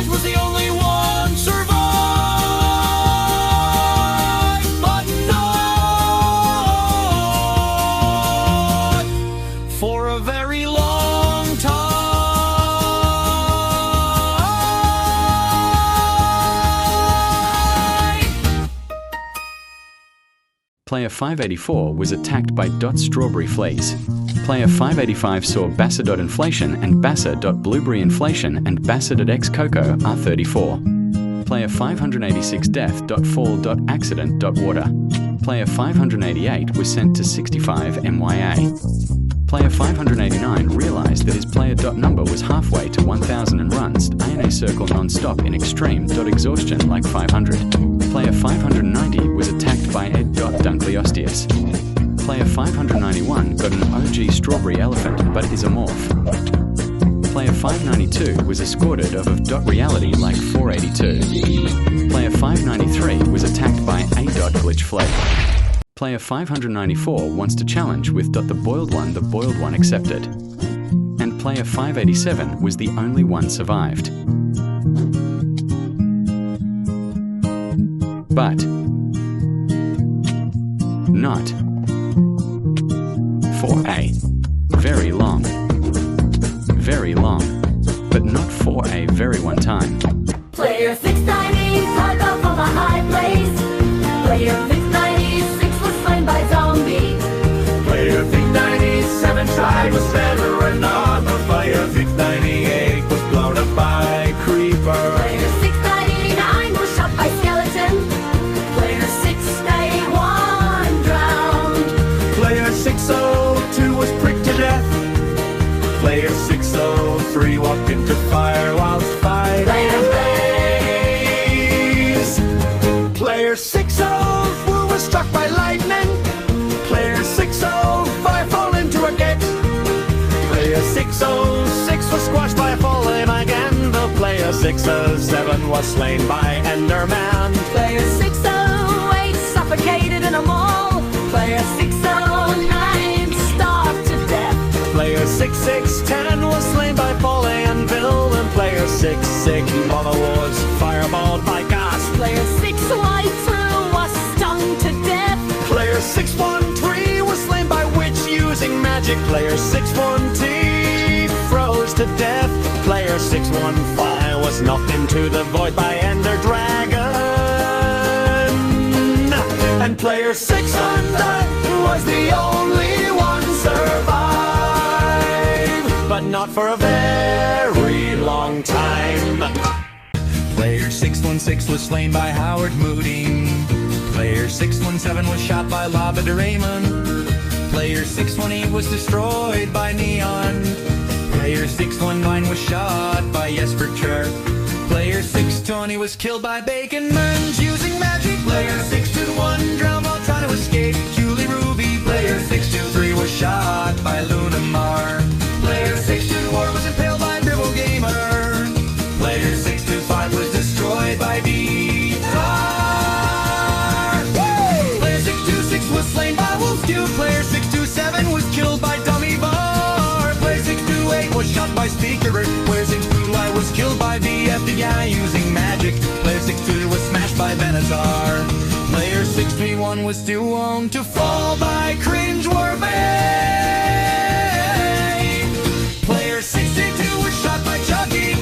was the only one survived. Player 584 was attacked by Strawberry Fleas. Player 585 saw Bassa.inflation and Bassa.blueberry inflation and Bassa.x Cocoa R34. Player 586 Death.fall.accident.water. Player 588 was sent to 65 MYA. Player 589 realized that his player.number was halfway to 1000 and runs ANA circle non-stop in extreme.exhaustion like 500. Player 590 was attacked by Ed.Dunkleosteus. Player 591 got an OG strawberry elephant but is a morph. Player 592 was escorted off of .reality like 482. Player 593 was attacked by A.glitch flake. Player 594 wants to challenge with the boiled one accepted. And player 587 was the only one survived. But not for a very long, but not for a very one time. Player 690 tied up from a high place. Player 696 was slain by zombies. Player 697 tried with veteran armor. Player 698 was blown up by creeper. Player 699 was shot by skeleton. Player 691 drowned. Player 602 was pricked to death. Player 603 walked into fire whilst fighting blaze. Player 604 was struck by lightning. Player 605 fell into a gate. Player 606 was squashed by a falling again. The player 607 was slain by Enderman. Player 608 suffocated in a mall. Player 609 starved to death. Player 6610 was slain by falling anvil. And player 661 was fireballed by gas. Player 612 was stung to death. Player 613 was slain by witch using magic. Player 612 froze to death. Player 615 was knocked into the void by Ender Dragon. And player 600 was the only one survive, but not for a very long time. Player 616 was slain by Howard Moody. Player 617 was shot by Lava Doraemon. Player 618 was destroyed by Neon. Player 619 was shot by Jesper Chirp. Player 620 was killed by Bacon Munch using magic. Player 621 drowned while trying to escape Julie Ruby. Player 623 was shot by Lunamar. Player 624 was impaled by Dribble Gamer. Player 625 was destroyed by Beatar. Player 626 was slain by Wolf Q. Player 627 was killed by Dummy Bar. Player 628 was shot by Speaker. Player 629 was killed by the FBI using magic. Player 622 was smashed by Benatar. Player 631 was too owned to fall by Cringeworthy. Player 62 was shot by Chucky.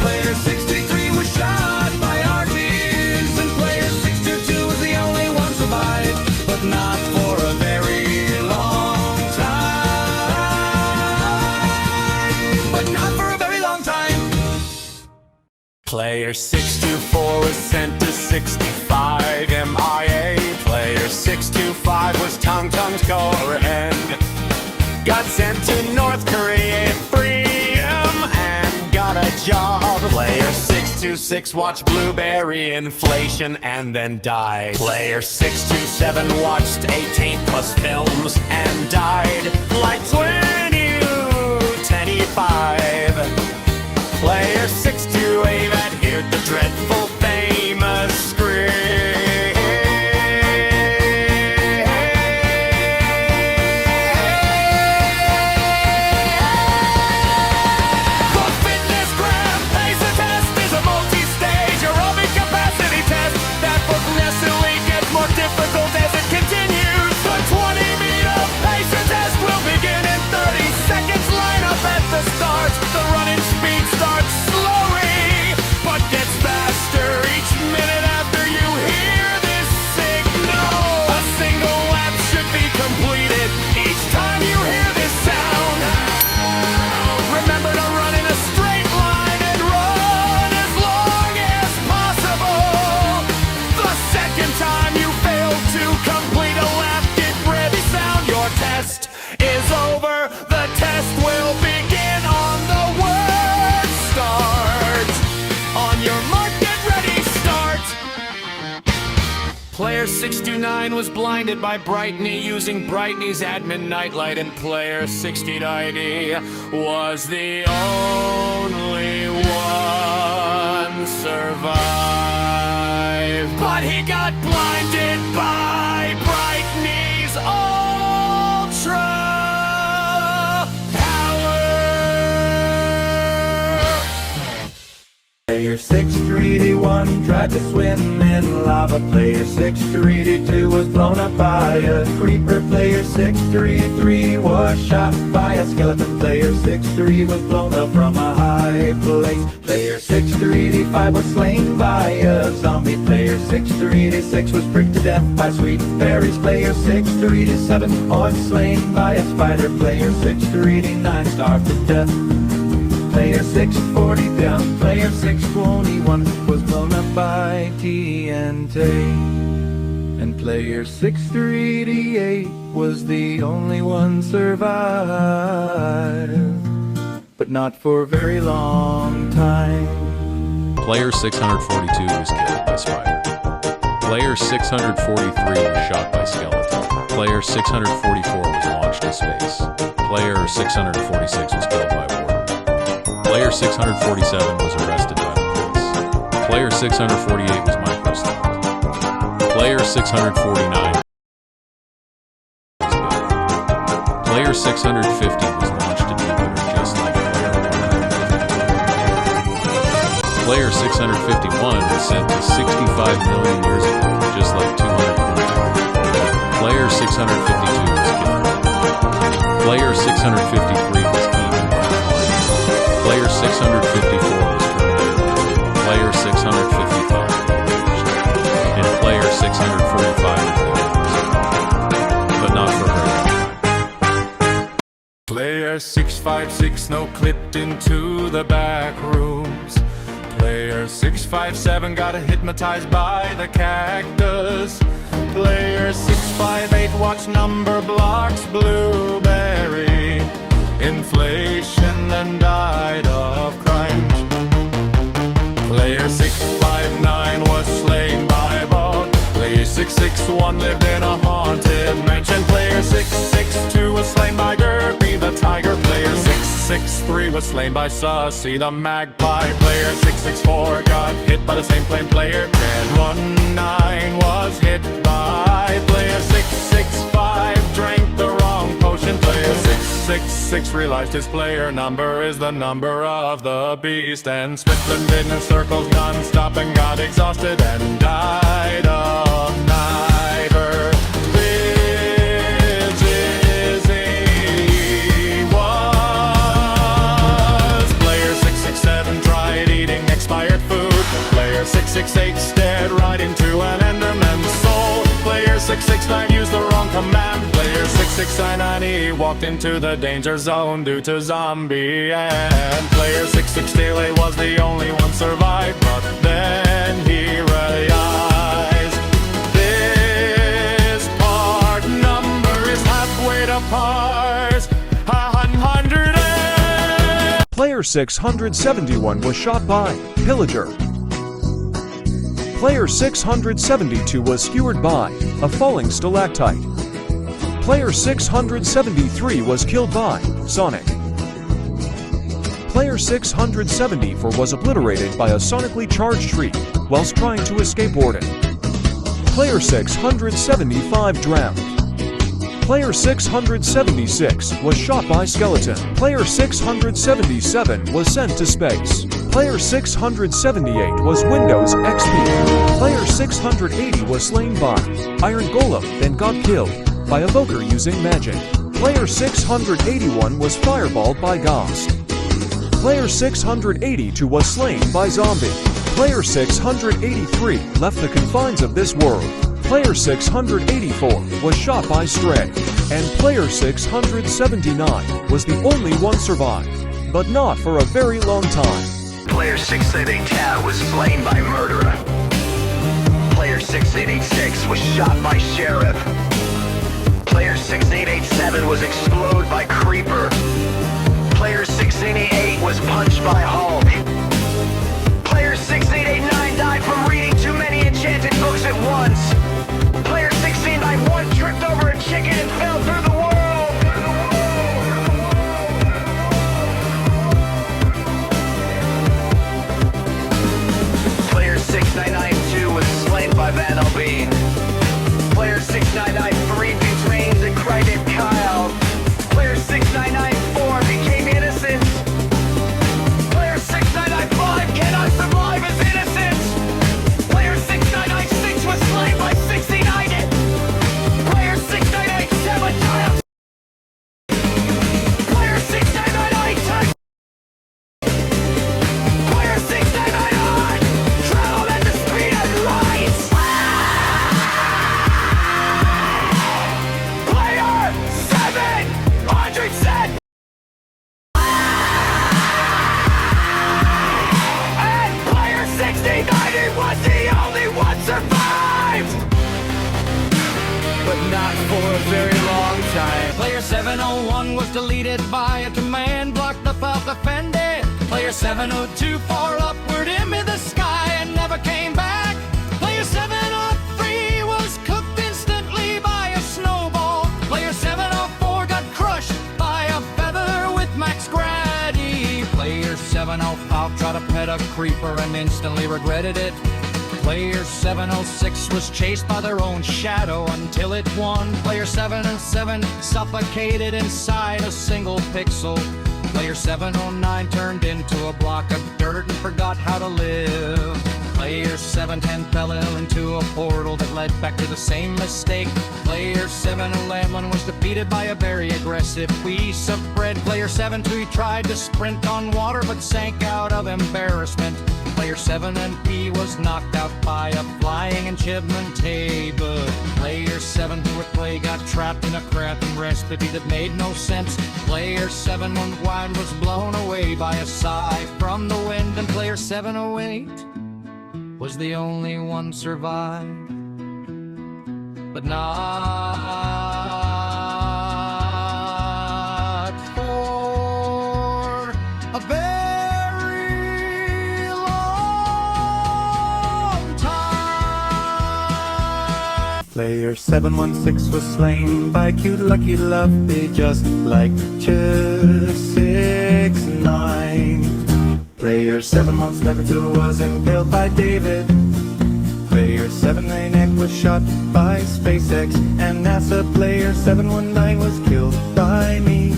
Player 63 was shot by Arby's. And player 622 was the only one survived, but not for a very long time. But not for a very long time. Player 624 was sent to 65 MIA. Player 625 was Tung Score and got sent to North Korea in freedom and got a job. Player 626 watched blueberry inflation and then died. Player 627 watched 18 plus films and died like 2025. Player 628 adhered the dreadful famous script. The fitness gram pacer test is a multi-stage aerobic capacity test that progressively gets more difficult as it continues. The 20-meter pacer test will begin in 30 seconds. Line up at the start. The running speed starts slowly, but gets faster Player 629 was blinded by Brightney using Brightney's admin nightlight, and player 6090 was the only one survived. But he got blinded by Brightney's ultra Player 631 tried to swim in lava. Player 632 was blown up by a creeper. Player 633 was shot by a skeleton. Player 63 was blown up from a high place. Player 635 was slain by a zombie. Player 636 was pricked to death by sweet berries. Player 637 was slain by a spider. Player 639 starved to death. Player 640 down, player 621 was blown up by TNT. And player 638 was the only one survived. But not for a very long time. Player 642 was killed by spider. Player 643 was shot by skeleton. Player 644 was launched to space. Player 646 was killed by warden. Player 647 was arrested by the police. Player 648 was micro-stopped. Player 649 was buried. Player 650 was launched to Jupiter just like player 150. Player 651 was sent to 65 million years ago, just like 240. Player 652 was killed. Player 653 was eaten by Player 654 was terminated. Player 655 was launched. And player 645 was there. But not for her. Player 656 no-clipped into the back rooms. Player 657 got hypnotized by the cactus. Player 658 watched number blocks blueberry inflation and died of crimes. Player 659 was slain by boat. Player 661 lived in a haunted mansion. Player 662 was slain by Derpy the tiger. Player 663 was slain by Sussy the magpie. Player 664 got hit by the same plane. Player 1019 was hit by Player 665 drank the wrong potion. Player 666 realized his player number is the number of the beast, and Smithland did in circles non-stop and got exhausted and died of night. He was. Player 667 tried eating expired food. Player 668 stared right into an Enderman's soul. Player 669 used the wrong command. Player 669 he walked into the danger zone due to zombie. And player 668 was the only one survived. But then he realized this part number is halfway to pars. 100. Player 671 was shot by Pillager. Player 672 was skewered by a falling stalactite. Player 673 was killed by Sonic. Player 674 was obliterated by a sonically charged tree whilst trying to escape warden. Player 675 drowned. Player 676 was shot by skeleton. Player 677 was sent to space. Player 678 was Windows XP. Player 680 was slain by Iron Golem, then got killed by Evoker using magic. Player 681 was fireballed by Ghost. Player 682 was slain by Zombie. Player 683 left the confines of this world. Player 684 was shot by Stray. And player 679 was the only one survived, but not for a very long time. Player 688 was slain by Murderer. Player 6886 was shot by Sheriff. Player 6887 was exploded by Creeper. Player 6888 was punched by Hulk. Player 6889 died from reading too many enchanted books at once. 6993 Dwayne's and Crichton Kyle. Player 6994 became innocent. Player 6995 cannot survive his innocence. Player 6996 was slain by 69. Player 6987 died. Player 6998 turned. Player 6999 traveled at the speed of light. Player 700 said. And player 6090 was the only one survived. But not for a very long time. Player 701 was deleted by a command block the felt offended. Player 702 far upward into the sky and never came back. Player 703 was cooked instantly by a snowball. Player 704 got crushed by a feather with max gravity. Player 705 tried to pet a creeper and instantly regretted it. Player 706 was chased by their own shadow until it won. Player 707 suffocated inside a single pixel. Player 709 turned into a block of dirt and forgot how to live. Player 710 fell into a portal that led back to the same mistake. Player 711 was defeated by a very aggressive piece of bread. Player 72 tried to sprint on water but sank out of embarrassment. Player 7 and P was knocked out by a flying enchantment table. Player 7 who would play got trapped in a crafting recipe that made no sense. Player 7 on wide was blown away by a sigh from the wind. And player 708 was the only one survived. But not for a very long time. Player 716 was slain by cute lucky Luffy, just like just 6-9. Player 772 was impaled by David. Player 798 was shot by SpaceX, and NASA. Player 719 was killed by me.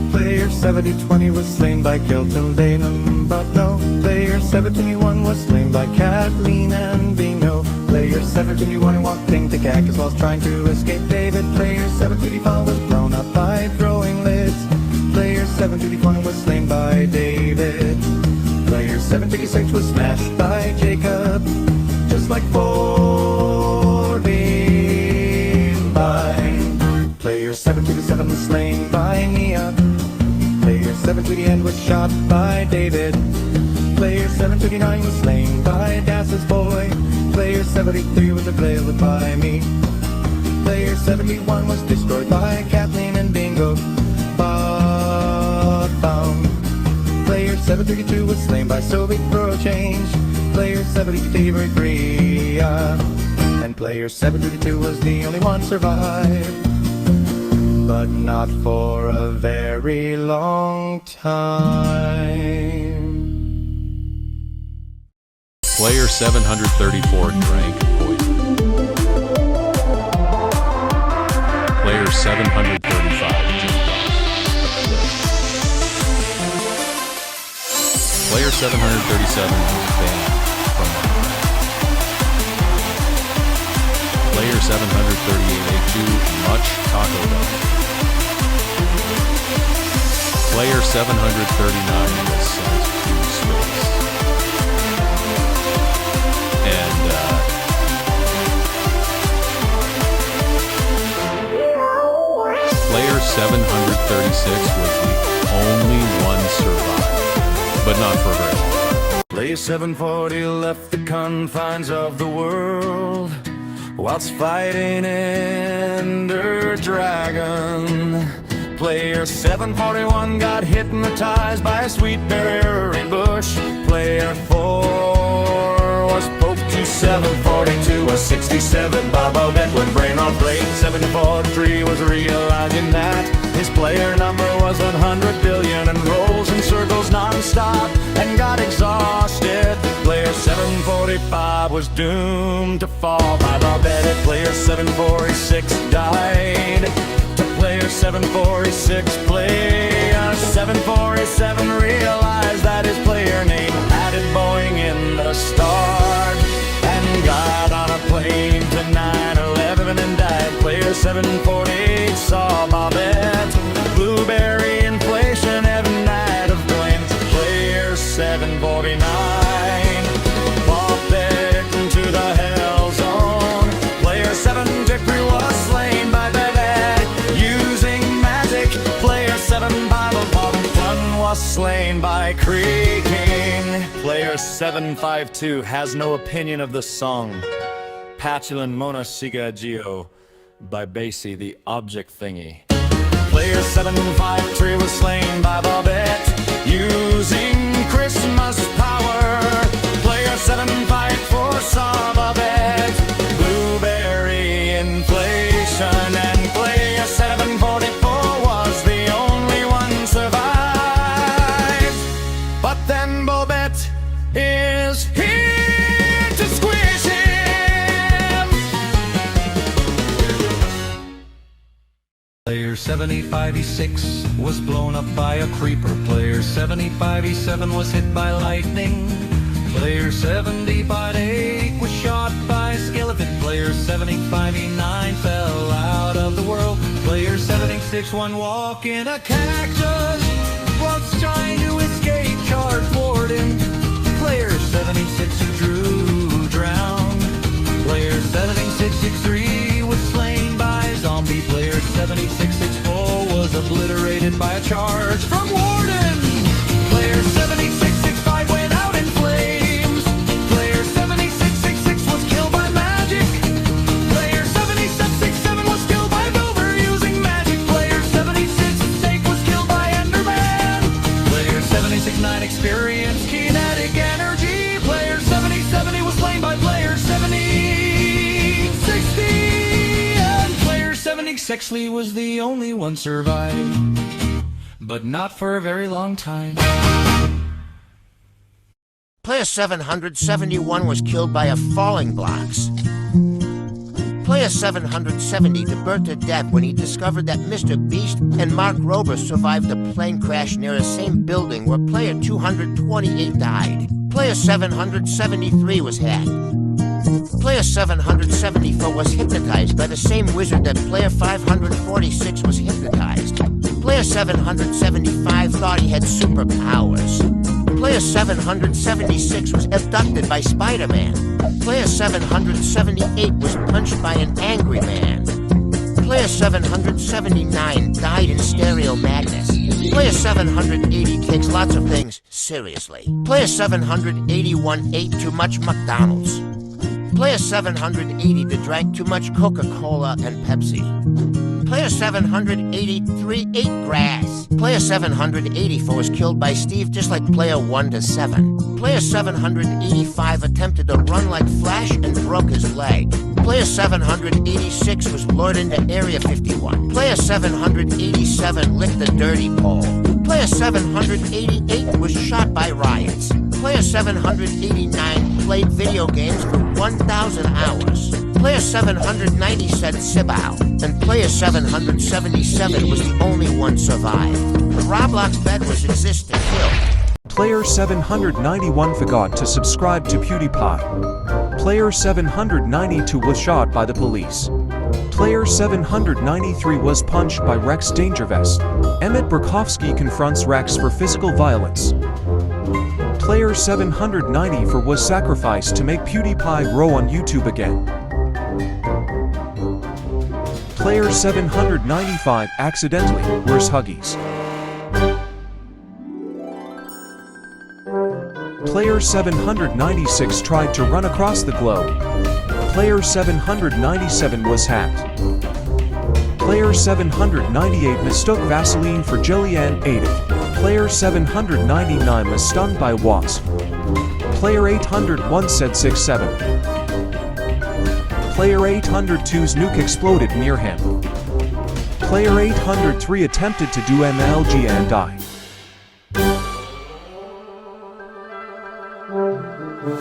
Player 7020 was slain by Kelton Danum, but no. Player 721 was slain by Kathleen and Bino. Player 721 walked into cactus whilst trying to escape David. Player 725 was blown up by throwing lids. Player 721 was slain by David. Player 756 was smashed by Jacob, just like 49. Player 727 was slain by Nia. Player 728 was shot by David. Player 729 was slain by Das's boy. Player 73 was impaled by me. Player 71 was destroyed by Kathleen and Bingo. But found. Player 732 was slain by Soviet Pro Change. Player 73 and player 732 was the only one survived. But not for a very long time. Player 734 drank poison. Player 735 jumped off. Player 737 was banned from the Player 738 ate too much Taco Bell. Player 739 was sent to space. And, Player 736 was the only one survived, but not for very long. Player 740 left the confines of the world whilst fighting Ender Dragon. Player 741 got hypnotized by a sweet berry bush. Player 4 was poked to 742, a 67 Bobo Bedouin brain on plate. 743 was realizing that his player number was 100 billion and rolls in circles non-stop and got exhausted. Player 745 was doomed to fall by Bob Player 746 died. To player 746, player 747 realized that his player name added Boeing in the start and got on a plane to 9/11 and died. Player 748 saw Bobette, blueberry inflation, every night of claims. Player 749 Bobette into the hell zone. Player 753 was slain by Bobette using magic. Player 7 Bible Bob Fun was slain by creaking. Player 752 has no opinion of the song Patulin Mona Siga Geo by Basie the Object Thingy. Player 753 was slain by Bobette using Christmas power. Player 754 saw Bobette, blueberry inflation, and player 744 was the only one survived. But then Bobette is here to squish him. Player 75E6 was blown up by a creeper. Player 75E7 was hit by lightning. Player 75E8 was shot by a skeleton. Player 75E9 fell out of the world. Player 76 one walk in a cactus whilst trying to escape, charged toward him. Player 76 drew drowned. Player 7663 was slain by a zombie. Player 7664 was obliterated by a charge from Warden. Player 7665 went out in flames. Player 7666 was killed by magic. Player 7667 was killed by Dover using magic. Player 7668 was killed by Enderman. Player 769 experienced kinetic energy. Player 7070 was slain by player 7060. And player 76ly was the only one survived, but not for a very long time. Player 771 was killed by a falling blocks. Player 770 burnt to death when he discovered that Mr. Beast and Mark Rober survived a plane crash near the same building where player 228 died. Player 773 was hacked. Player 774 was hypnotized by the same wizard that player 546 was hypnotized. Player 775 thought he had superpowers. Player 776 was abducted by Spider-Man. Player 778 was punched by an angry man. Player 779 died in stereo madness. Player 780 takes lots of things seriously. Player 781 ate too much McDonald's. Player 780 drank too much Coca-Cola and Pepsi. Player 783 ate grass. Player 784 was killed by Steve just like player 1 to 7. Player 785 attempted to run like Flash and broke his leg. Player 786 was lured into Area 51. Player 787 licked the dirty pole. Player 788 was shot by riots. Player 789 played video games for 1,000 hours. Player 790 said Sibao, and player 777 was the only one survived. The Roblox bed was exist to kill. Player 791 forgot to subscribe to PewDiePie. Player 792 was shot by the police. Player 793 was punched by Rex Dangervest. Emmett Burkowski confronts Rex for physical violence. Player 794 was sacrificed to make PewDiePie grow on YouTube again. Player 795 accidentally wears Huggies. Player 796 tried to run across the globe. Player 797 was hacked. Player 798 mistook Vaseline for jelly and ate it. Player 799 was stung by a wasp. Player 801 said 6-7. Player 802's nuke exploded near him. Player 803 attempted to do MLG and died.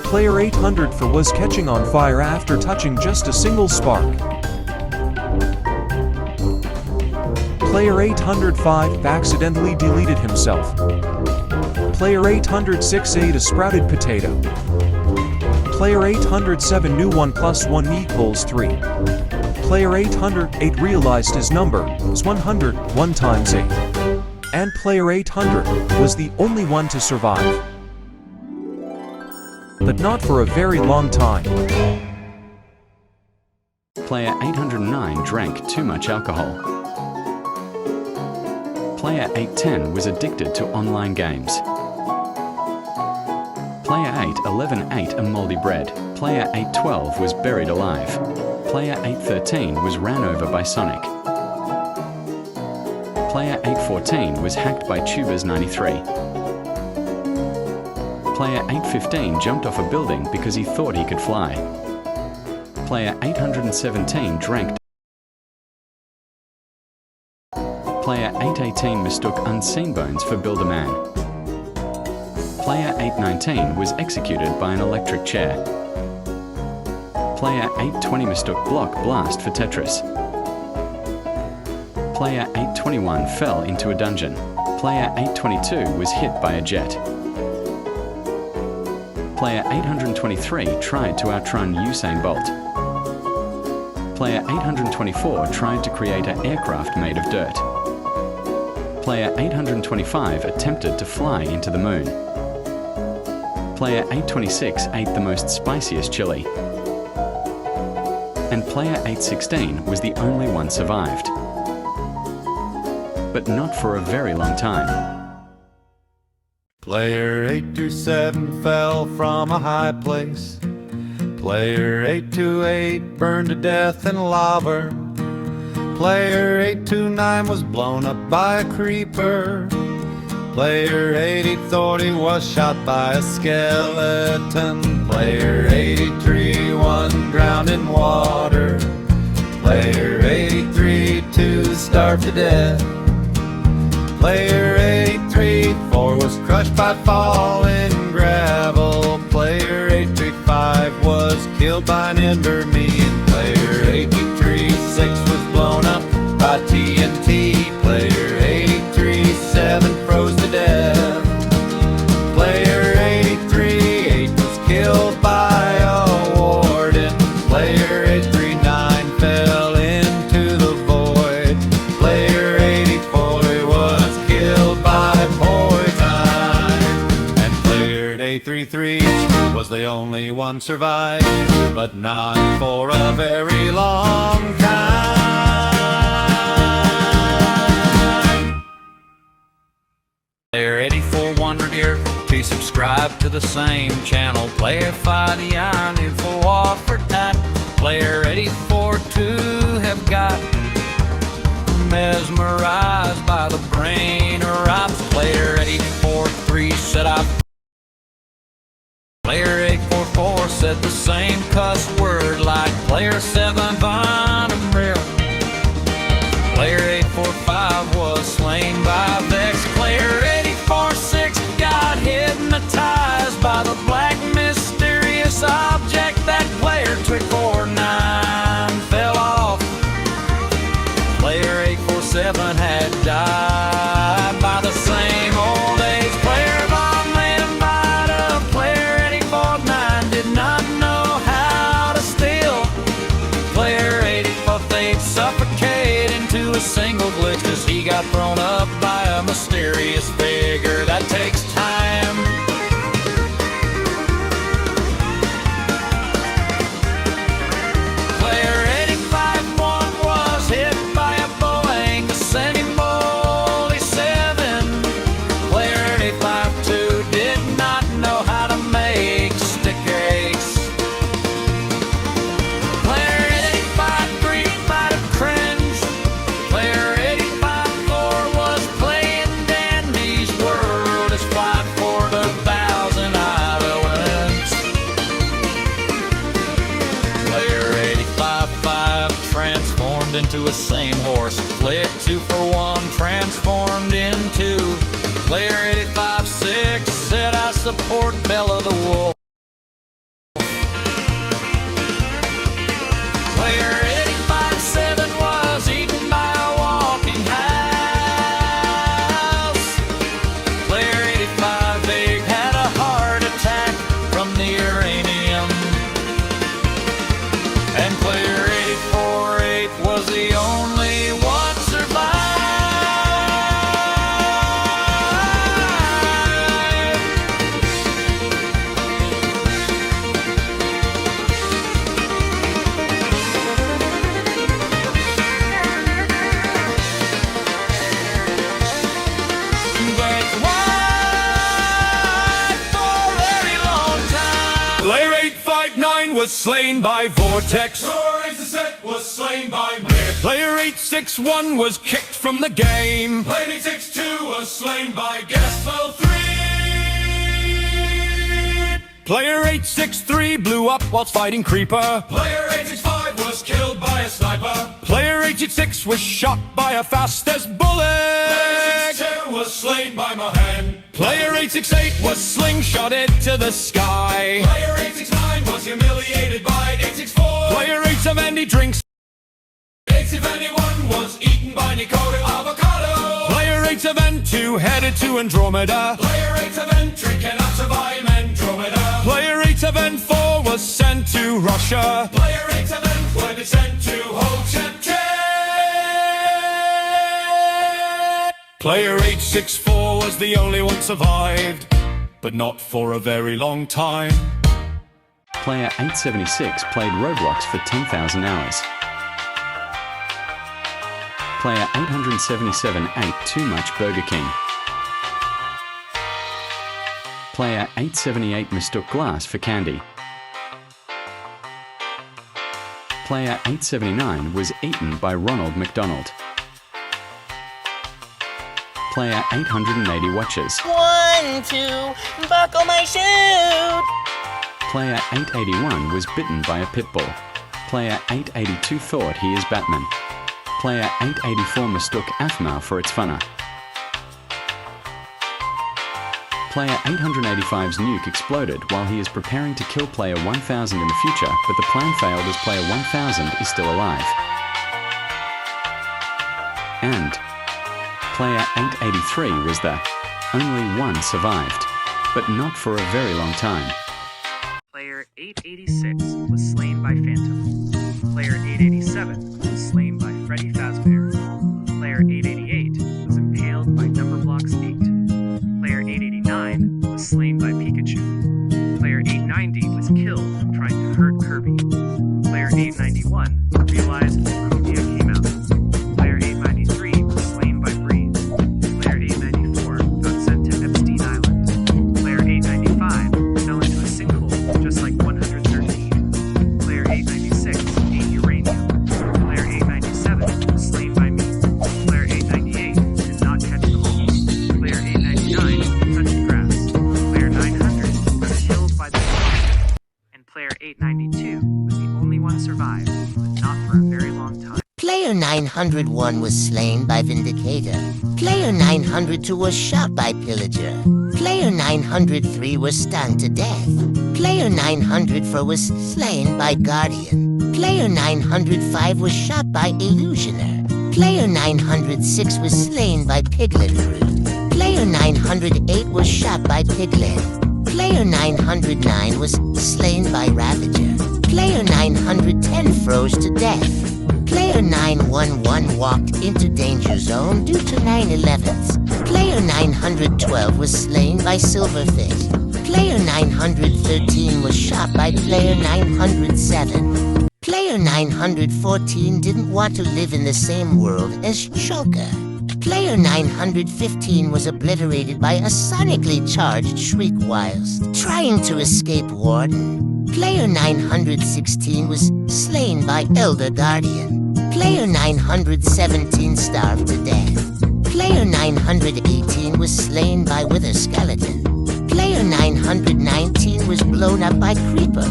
Player 804 was catching on fire after touching just a single spark. Player 805 accidentally deleted himself. Player 806 ate a sprouted potato. Player 807 knew 1 + 1 = 3. Player 808 realized his number was 100, 1 times 8. And player 800 was the only one to survive. But not for a very long time. Player 809 drank too much alcohol. Player 810 was addicted to online games. Player 811 ate a moldy bread. Player 812 was buried alive. Player 813 was ran over by Sonic. Player 814 was hacked by Tubers93. Player 815 jumped off a building because he thought he could fly. Player 817 drank. Player 818 mistook Unseen Bones for Build-A-Man. Player 819 was executed by an electric chair. Player 820 mistook Block Blast for Tetris. Player 821 fell into a dungeon. Player 822 was hit by a jet. Player 823 tried to outrun Usain Bolt. Player 824 tried to create an aircraft made of dirt. Player 825 attempted to fly into the moon. Player 826 ate the most spiciest chili. And player 816 was the only one survived. But not for a very long time. Player 827 fell from a high place. Player 828 burned to death in lava. Player 829 was blown up by a creeper. Player 80 thought he was shot by a skeleton. Player 83 drowned in water. Player 83 starved to death. Player 834 was crushed by falling gravel. Player 835 was killed by an ember mean. Player 836 was blown up by TNT. Player 837 froze to death. Player 838 was killed by a warden. Player 839 fell into the void. Player 840 was killed by poison. And player 833 was the only one survived, but not for a very long time. Player 84 wondered here to subscribe to the same channel. Player 5 I knew for war for time. Player 84 too have got mesmerized by the brain of rhymes. Player 84-3 said I. Player 844 said the same cuss word like player 7 Von and Real. Player 845 was slain by Vex. Player 846 got hypnotized by the black mysterious object. That player 249 fell off. Player 847 had died by the same old age. Player Von Lambada, player 849 did not know how to steal. Player 848 suffocated into a single glitch cause he got thrown up by a mysterious figure. That takes time. Player 851 was hit by a Boeing descending Molly 7. Player 852 did not know how to make stick cakes. Player 853 might have cringed. Player 854 was playing Dandy's World as flight for the 1,000 islands. Player 855 transformed into a same horse. Player 241 transformed into. Player 856 said I support Bella the Wolf. Player 857 was eaten by a walking hag. was slain by Vortex. Player 86 was slain by me. Player 861 was kicked from the game. Player 862 was slain by Gaspel 3. Player 863 blew up whilst fighting Creeper. Player 865 was killed by a sniper. Player 886 was shot by a fastest bullet. Player 862 was slain by Mohan. Player 868 was slingshotted to the sky. Player 869 was humiliated by 864. Player 870 drinks. 871 was eaten by Nicodo Avocado. Player 872 headed to Andromeda. Player 873 cannot survive Andromeda. Player 874 was sent to Russia. Player 874 was sent to Ho Chi Minh. Player 864 was the only one survived, but not for a very long time. Player 876 played Roblox for 10,000 hours. Player 877 ate too much Burger King. Player 878 mistook glass for candy. Player 879 was eaten by Ronald McDonald. Player 880 watches. 1, 2, buckle my shoe. Player 881 was bitten by a pit bull. Player 882 thought he is Batman. Player 884 mistook AFMA for its funner. Player 885's nuke exploded while he is preparing to kill Player 1000 in the future, but the plan failed as Player 1000 is still alive. And Player 883 was the only one survived, but not for a very long time. Player 886 was slain by Phantom. Player 887 was slain by Freddy Fazbear. Player 888 was impaled by Numberblocks 8. Player 889 was slain by Pikachu. Player 890 was killed trying to hurt Kirby. Player 891 realized that Copia came out. Player 893 was slain by Breeze. Player 894 got sent to Epstein Island. Player 895 fell into a sinkhole just like 113. Player 896 ate uranium. Player 897 was slain by me. Player 898 did not catch the ball. Player 899 touched grass. Player 900 was killed by the monster. And player 892 was the only one survived, but not for a very long time. Player 901 was slain by Vindicator. Player 902 was shot by Pillager. Player 903 was stung to death. Player 904 was slain by Guardian. Player 905 was shot by Illusioner. Player 906 was slain by Piglet Brood. Player 908 was shot by Piglet. Player 909 was slain by Ravager. Player 910 froze to death. Player 911 walked into danger zone due to 9/11s. Player 912 was slain by Silverfish. Player 913 was shot by Player 907. Player 914 didn't want to live in the same world as Choker. Player 915 was obliterated by a sonically charged shriek whilst trying to escape Warden. Player 916 was slain by Elder Guardian. Player 917 starved to death. Player 918 was slain by Wither Skeleton. Player 919 was blown up by Creeper.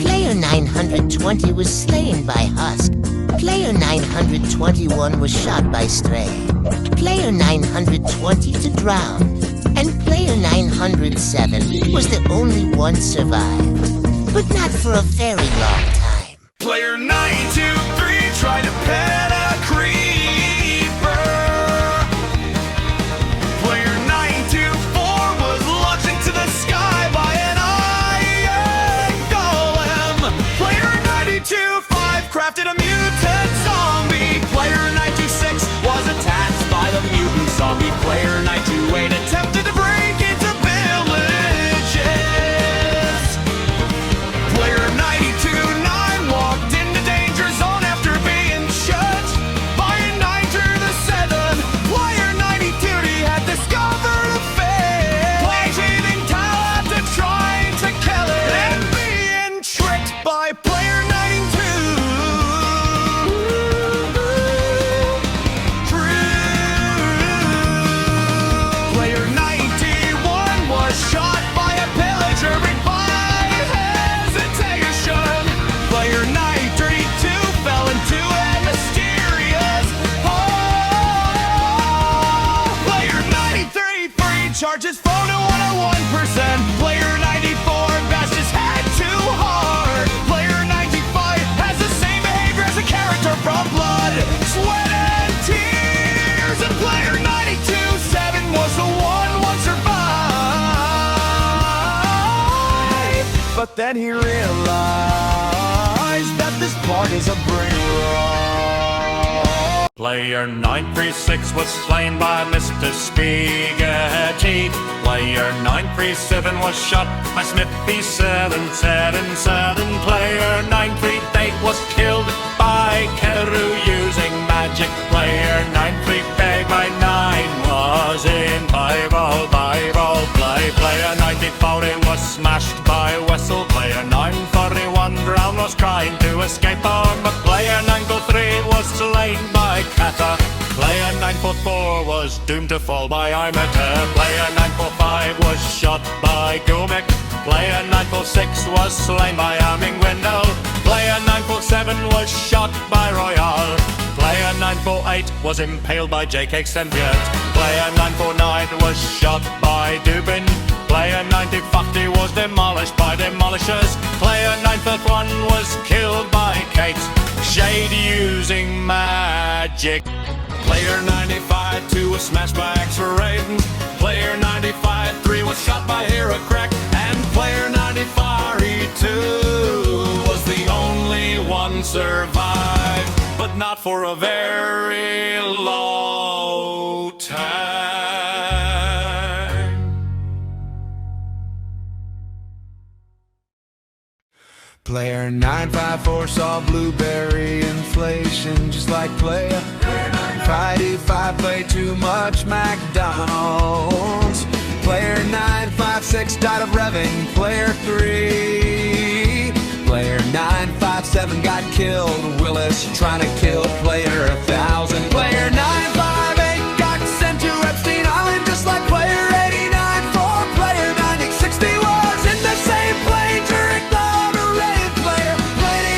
Player 920 was slain by Husk. Player 921 was shot by Stray. Player 920 drowned. And Player 907 was the only one survived. But not for a very long time. Player 923 tried to pet a creeper. Player 924 was launched into the sky by an iron golem. Player 925 crafted a mutant zombie. Player 926 was attacked by the mutant zombie. Player 928 attempted to break into villages. Player 929 walked into danger zone after being shot by a 927. Player 930 had discovered a fake, cheating talent to trying to kill it, and being tricked by but then he realized that this part is a brain rot. Player 936 was slain by Mr. Spaghetti. Player 937 was shot by Smithy 777. Player 938 was killed by Keru using magic. Player 938 by 9 was in Bible play. Player 1940 was smashed by Wessel. Player 941 drowned, was trying to escape on, but player 943 was slain by Kata. Player 944 was doomed to fall by Imiter. Player 945 was shot by Gumek. Player 946 was slain by Arming Window. Player 947 was shot by Royale. Player 948 was impaled by J.K. Sentiat. Player 949 was shot by Dubin. Player 9050 was demolished by Demolishers. Player 951 was killed by Kate Shade using magic. Player 95-2 was smashed by X-Raiden. Player 95-3 was shot by Heracrack. And player 95-2 was the only one survived, but not for a very long time. Player 954 saw blueberry inflation, just like player 525 played too much McDonald's. Player 956 died of revving. Player 3. Player 957 got killed. Willis trying to kill player 1000. Player 958 got sent to Epstein Island, just like player 89. For player 9060 was in the same plane during the raid. Player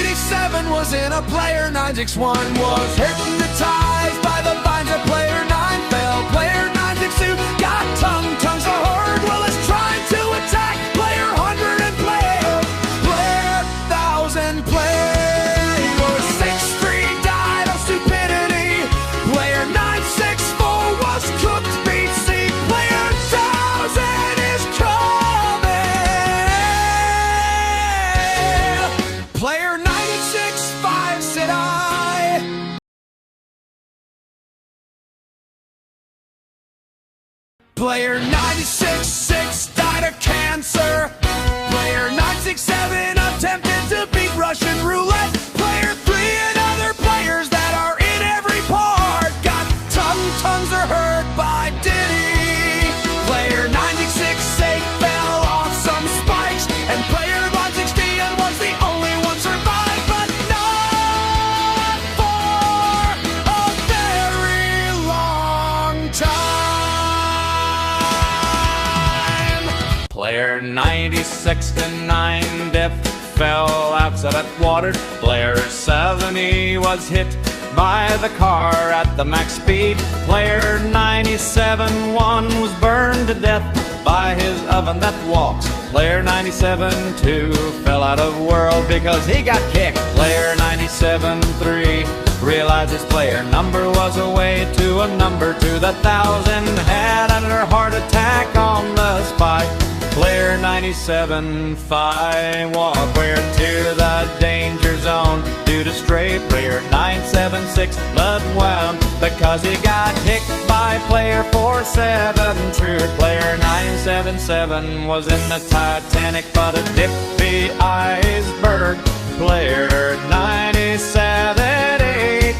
87 was in a player 961 was hypnotized by the vines of player 9 fell. Player 962 got tongues the horde. Willis trying to attack player 100 and player 1000. Player 63 died of stupidity. Player 964 was cooked BC. Player 1000 is coming. Player 96-5 said I. Player 96-6 died of cancer. Player 967 attempted to beat Russian roulette. Player 3 and other players that are in every part got tongues are hurt by Diddy. Player 96-8 fell off some spikes, and player 160 was the only one survived, but not for a very long time. Player 96 to 9 death fell outside at water. Player 70 was hit by the car at the max speed. Player 97-1 was burned to death by his oven that walks. Player 97-2 fell out of world because he got kicked. Player 97-3 realized his player number was away to a number to the 1,000. Had another heart attack on the spike. Player 97-5 walked clear to the danger zone due to stray. Player 976 blood wound because he got hit by player 472. Player 977 was in the Titanic but a dippy iceberg. Player 97-8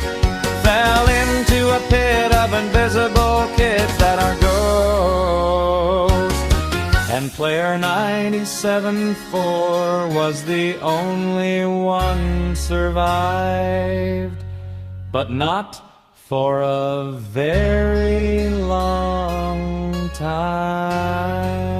fell into a pit of invisible kids that are ghosts. And player 97-4 was the only one survived, but not for a very long time.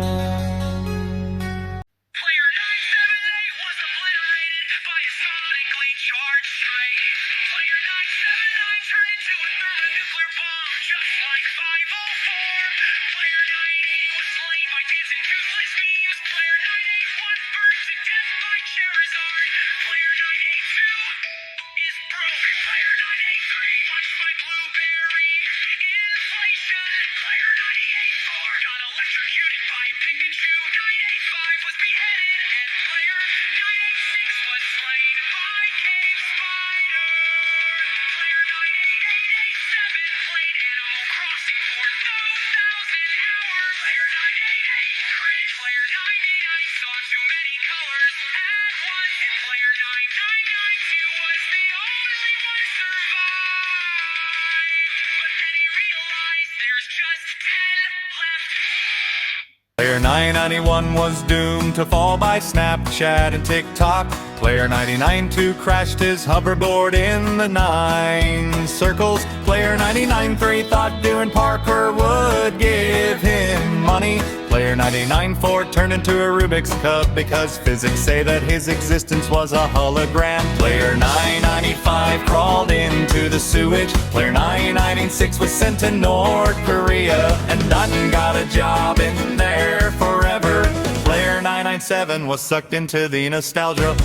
Player 991 was doomed to fall by Snapchat and TikTok. Player 992 crashed his hoverboard in the 9 circles. Player 993 thought doing parkour would give him money. Player 994 turned into a Rubik's Cube because physics say that his existence was a hologram. Player 995 crawled into the sewage. Player 996 was sent to North Korea and done got a job in there forever. Player 997 was sucked into the nostalgia.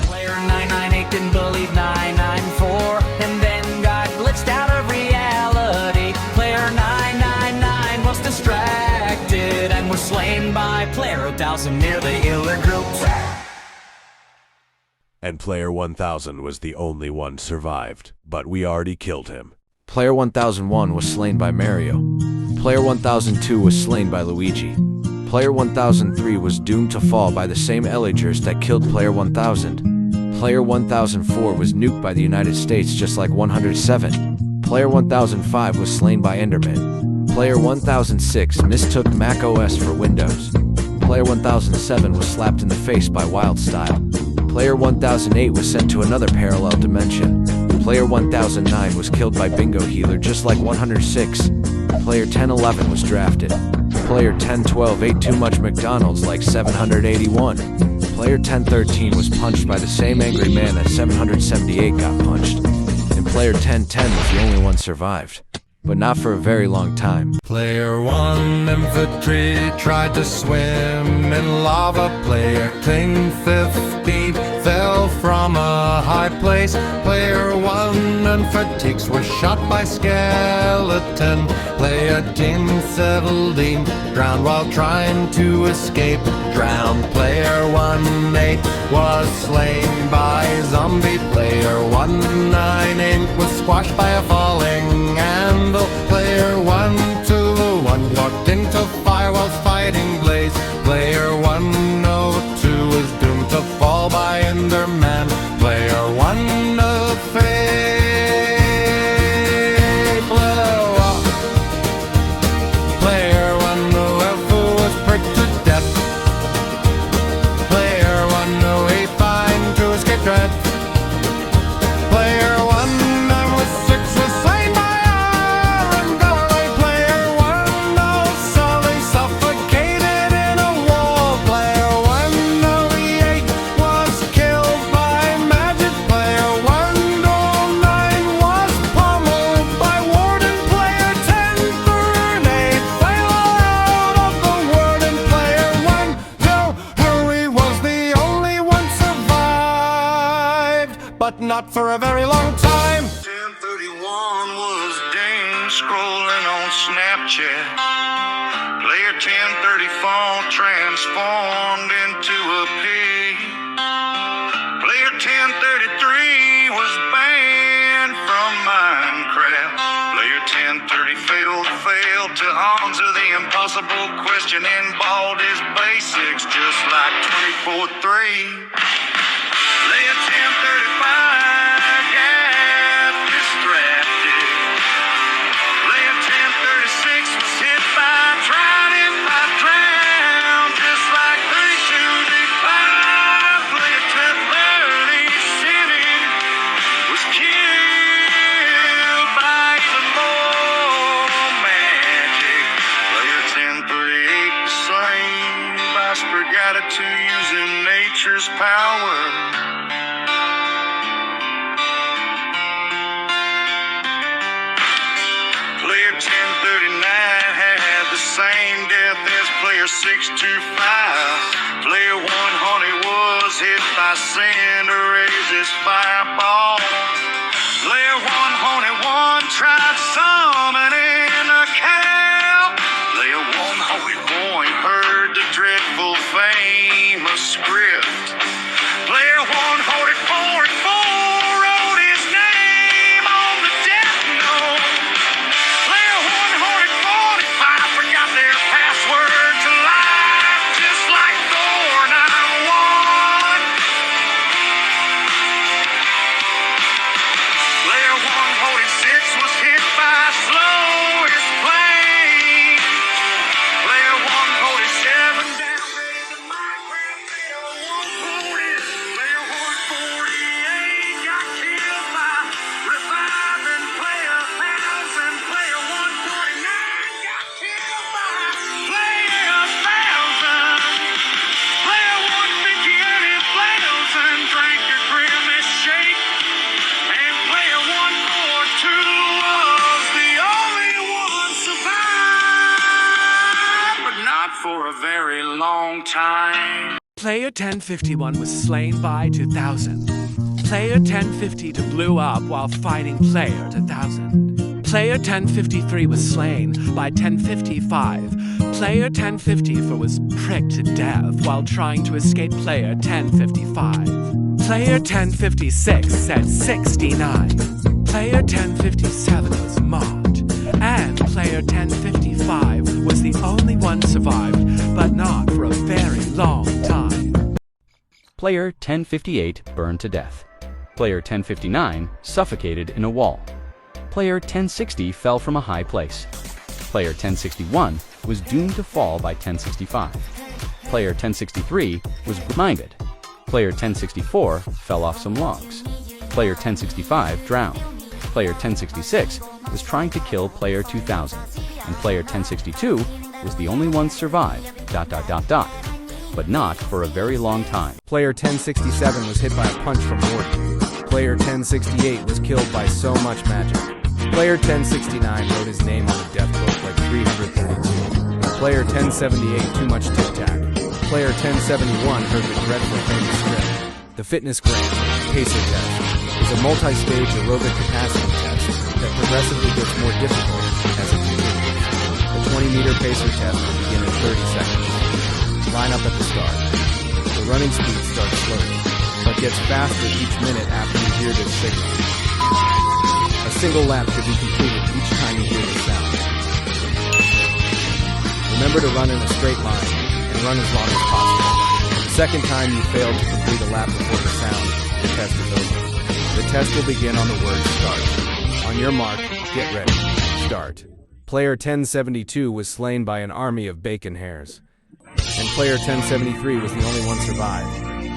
Player 998 didn't believe 994 and then got glitched out of reality. Player 999 was distracted and was slain by Player 1000 near the Hitler group. And Player 1000 was the only one survived, but we already killed him. Player 1001 was slain by Mario. Player 1002 was slain by Luigi. Player 1003 was doomed to fall by the same Elagers that killed Player 1000. Player 1004 was nuked by the United States just like 107. Player 1005 was slain by Enderman. Player 1006 mistook Mac OS for Windows. Player 1007 was slapped in the face by Wildstyle. Player 1008 was sent to another parallel dimension. Player 1009 was killed by Bingo Healer just like 106. Player 1011 was drafted. Player 1012 ate too much McDonald's like 781. Player 1013 was punched by the same angry man that 778 got punched. And Player 1010 was the only one survived. But not for a very long time. Player 1 infantry tried to swim in lava. Player 1050 fell from a high place. Player 1 and fatigues were shot by skeleton. Player 1017 drowned while trying to escape. Drowned. Player 18 was slain by zombie. Player 198 was squashed by a falling anvil. Player 121 walked into fire while fighting Blaze. Player 102 was doomed to fall by Enderman. Player 103 blew up. Player 112 was pricked to death. Player 185 to escape dread. Player 196 was slain by Iron Galway. Player 107 suffocated in a wall. Player 108 was killed by magic. Player 109 was pummeled by Warden. Player 1038 fell out of the Warden. Player 103 was the only one survived, but not for a very long time. 1031 was Dane scrolling on Snapchat. Player 1034 transformed into a pig. Player 1033 was banned from Minecraft. Player 1030 failed to answer the impossible question and balled his basics just like 24-3. Player 1035 got distracted. Player 1036 was hit by trident by drown, just like 32D5. Player 1037 was killed by even more magic. Player 1038 was slain by Spaghetti using nature's power. Player 1039 had the same death as Player 625. Player 100 was hit by sin to raise his fireball. Player 101 tried summoning a cow. Player 101 heard the dreadful famous script. Player 144 wrote his name on the death note. Player 145 forgot their password to life, just like Thor 901. Player 146 was hit by long time. Player 1051 was slain by 2000. Player 1052 blew up while fighting player 2000. Player 1053 was slain by 1055. Player 1054 was pricked to death while trying to escape player 1055. Player 1056 said 69. Player 1057 was mocked. And player 1055 was the only one survived, but not for a very long time. Player 1058 burned to death. Player 1059 suffocated in a wall. Player 1060 fell from a high place. Player 1061 was doomed to fall by 1065. Player 1063 was blinded. Player 1064 fell off some logs. Player 1065 drowned. Player 1066 was trying to kill player 2000. And player 1062 was the only one survived, ... but not for a very long time. Player 1067 was hit by a punch from Morton. Player 1068 was killed by so much magic. Player 1069 wrote his name on the death book like 332. Player 1078 too much tic-tac. Player 1071 heard the dreadful famous script. The Fitness Gram Pacer Test is a multi-stage aerobic capacity test that progressively gets more difficult as it continues. The 20-meter pacer test will begin in 30 seconds. Line up at the start. The running speed starts slowly, but gets faster each minute after you hear this signal. A single lap should be completed each time you hear the sound. Remember to run in a straight line and run as long as possible. The second time you fail to complete a lap before the sound, the test is over. The test will begin on the word start. On your mark, get ready, start. Player 1072 was slain by an army of bacon hares. And player 1073 was the only one survived.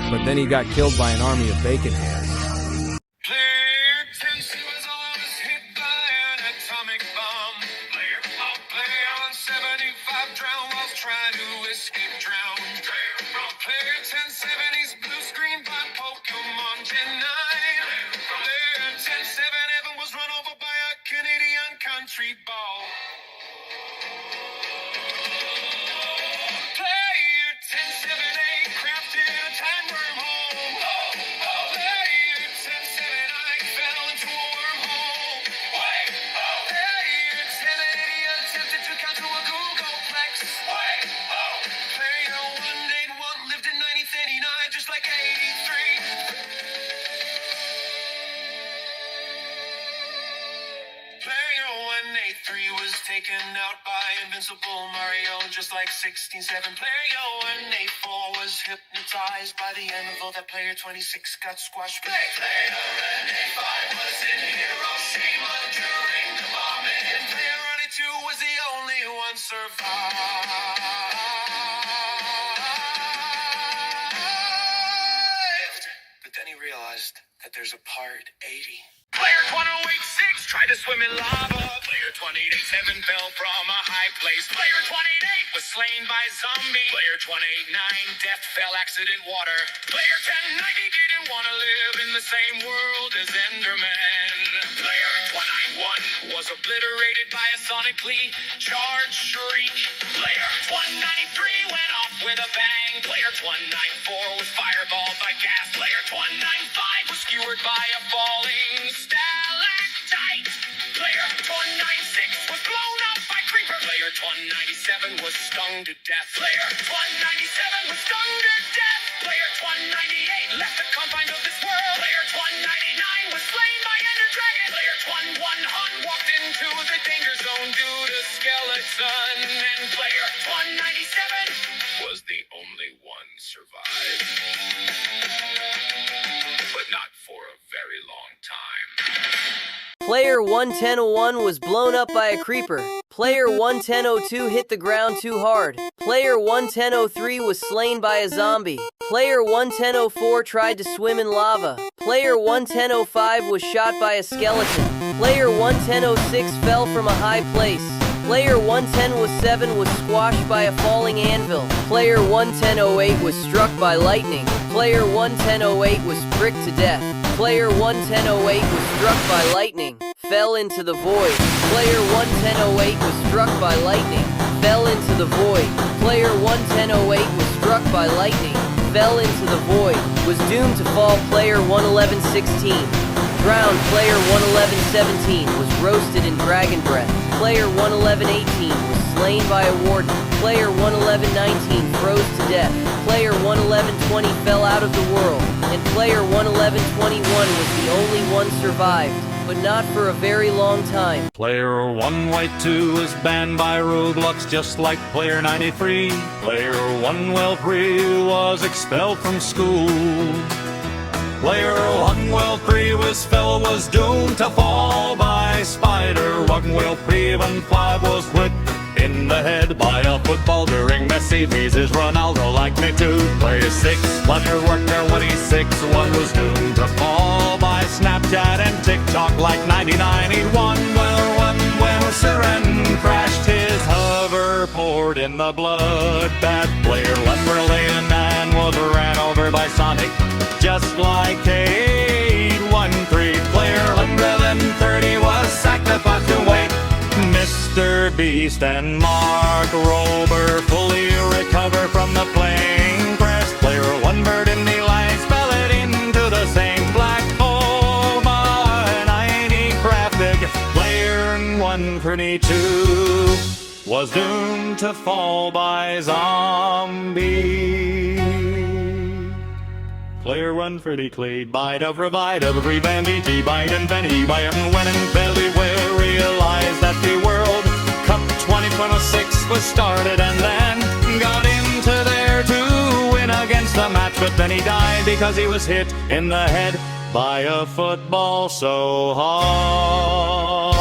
But then he got killed by an army of bacon hares. Player 10 was almost hit by an atomic bomb. Player 175 drowned while trying to escape drown. Player 1070's blue screen by Pokemon Gen 9. Player 1077 was run over by a Canadian country ball. Player 1078 crafted a time wormhole. Player 1079 fell into a wormhole. Player 1080 attempted to come to a Googleplex. Player 181 lived in 1939 just like 83. Player 183 was taken out by Invincible Mario just like 16-7. Player 184 was hypnotized by the anvil that player 26 got squashed. Player 185 was in Hiroshima during the bombing. And player 182 was the only one survived. But then he realized that there's a part 80. Player 1086 tried to swim in lava. Player 2087 fell from a high place. Player 28 was slain by zombie. Player 289 death fell accident water. Player 1090 didn't want to live in the same world as Enderman. Player 191 was obliterated by a sonically charged shriek. Player 193 went off with a bang. Player 194 was fireballed by gas. Player 195 was skewered by a falling stalactite. Player 196 was blown up by creeper. Player 197 was stung to death. Player 197 was stung to death. Player 198 left the confines of this world. Player 199 was slain by Ender Dragon. Player 101 walked into the danger zone due to skeleton. And player 197 was the only one survived. But not for a very long time. Player 11001 was blown up by a creeper. Player 11002 hit the ground too hard. Player 11003 was slain by a zombie. Player 11004 tried to swim in lava. Player 11005 was shot by a skeleton. Player 11006 fell from a high place. Player 11007 was squashed by a falling anvil. Player 11008 was struck by lightning. Player 11008 was pricked to death. Player 11008 was struck by lightning, fell into the void. Player 11008 was struck by lightning, fell into the void. Player 11008 was struck by lightning, fell into the void, was doomed to fall. Player 11116 drowned. Player 11117 was roasted in dragon breath. Player 11118 was slain by a warden. Player 11119 froze to death. Player 11120 fell out of the world, and player 11121 was the only one survived, but not for a very long time. Player 1 White 2 was banned by Roblox just like player 93. Player 1 Well 3 was expelled from school. Player 1 Well 3 was doomed to fall by spider. 1 Well 3 and 5 was hit in the head by a football during Messi vs Ronaldo like me too. Player 6 Player Worker 1E6 1 was doomed to fall by Snapchat and TikTok like 1991. Well Siren crashed his hoverboard in the bloodbath. Player 1 Brilliant and was ran over by Sonic just like 813. Player 130 was sacrificed to wait. Mr. Beast and Mark Rober fully recover from the plane crash. Player 1 bird in the lights fell it into the same black hole by 90 crafted. Player 132 was doomed to fall by zombie. Player 130 Clade bite of revive of Rebambi G-Bite and Benny Wire and when and Belly will realize that the World Cup 2026 was started and then got into there to win against the match, but then he died because he was hit in the head by a football so hard.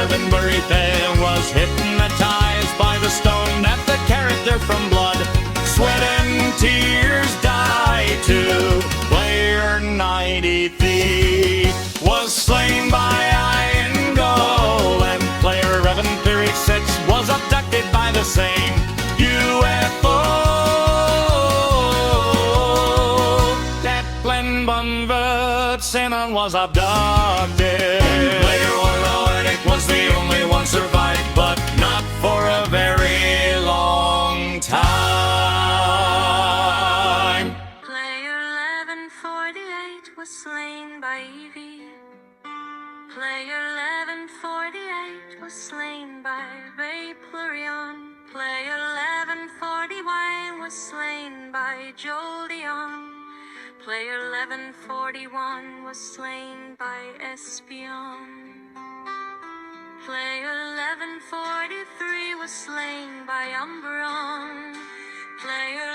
Evan Burrito was hypnotized by the stone that the character from Blood, Sweat and Tears died to. Player 93 was slain by iron golem. Player 1136 was abducted by the same UFO that Glenn Bunvertsen was abducted. Player 108 was the only one survived, but not for a very long time. Player 1148 was slain by Evie. Player 1148 was slain by Vaporeon. Player 1141 was slain by Jolteon. Player 1141 was slain by Espeon. Player 1143 was slain by Umbreon. Player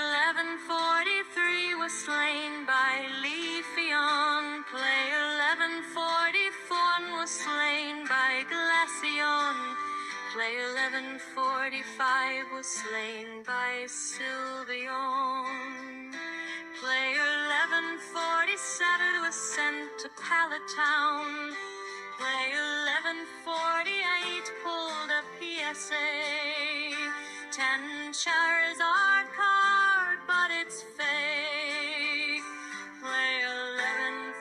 1143 was slain by Leafeon. Player 1144 was slain by Glaceon. Player 1145 was slain by Sylveon. Player 1147 was sent to Palatown. Player 1148 pulled a PSA. 10 Charizard card, but it's fake. Player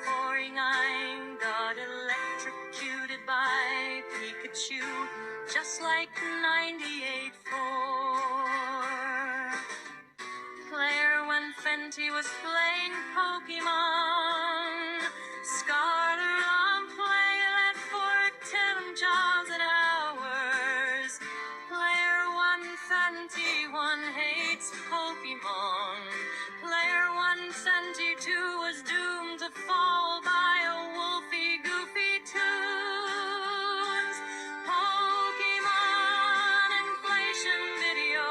1149 got electrocuted by Pikachu, just like 98-4. Player 120 was playing Pokemon. Scarlet on play let for 10 jobs and hours. Player 121 hates Pokemon. Player 172 was doomed to fall by a Wolfie Goofy Tunes. Pokemon inflation video.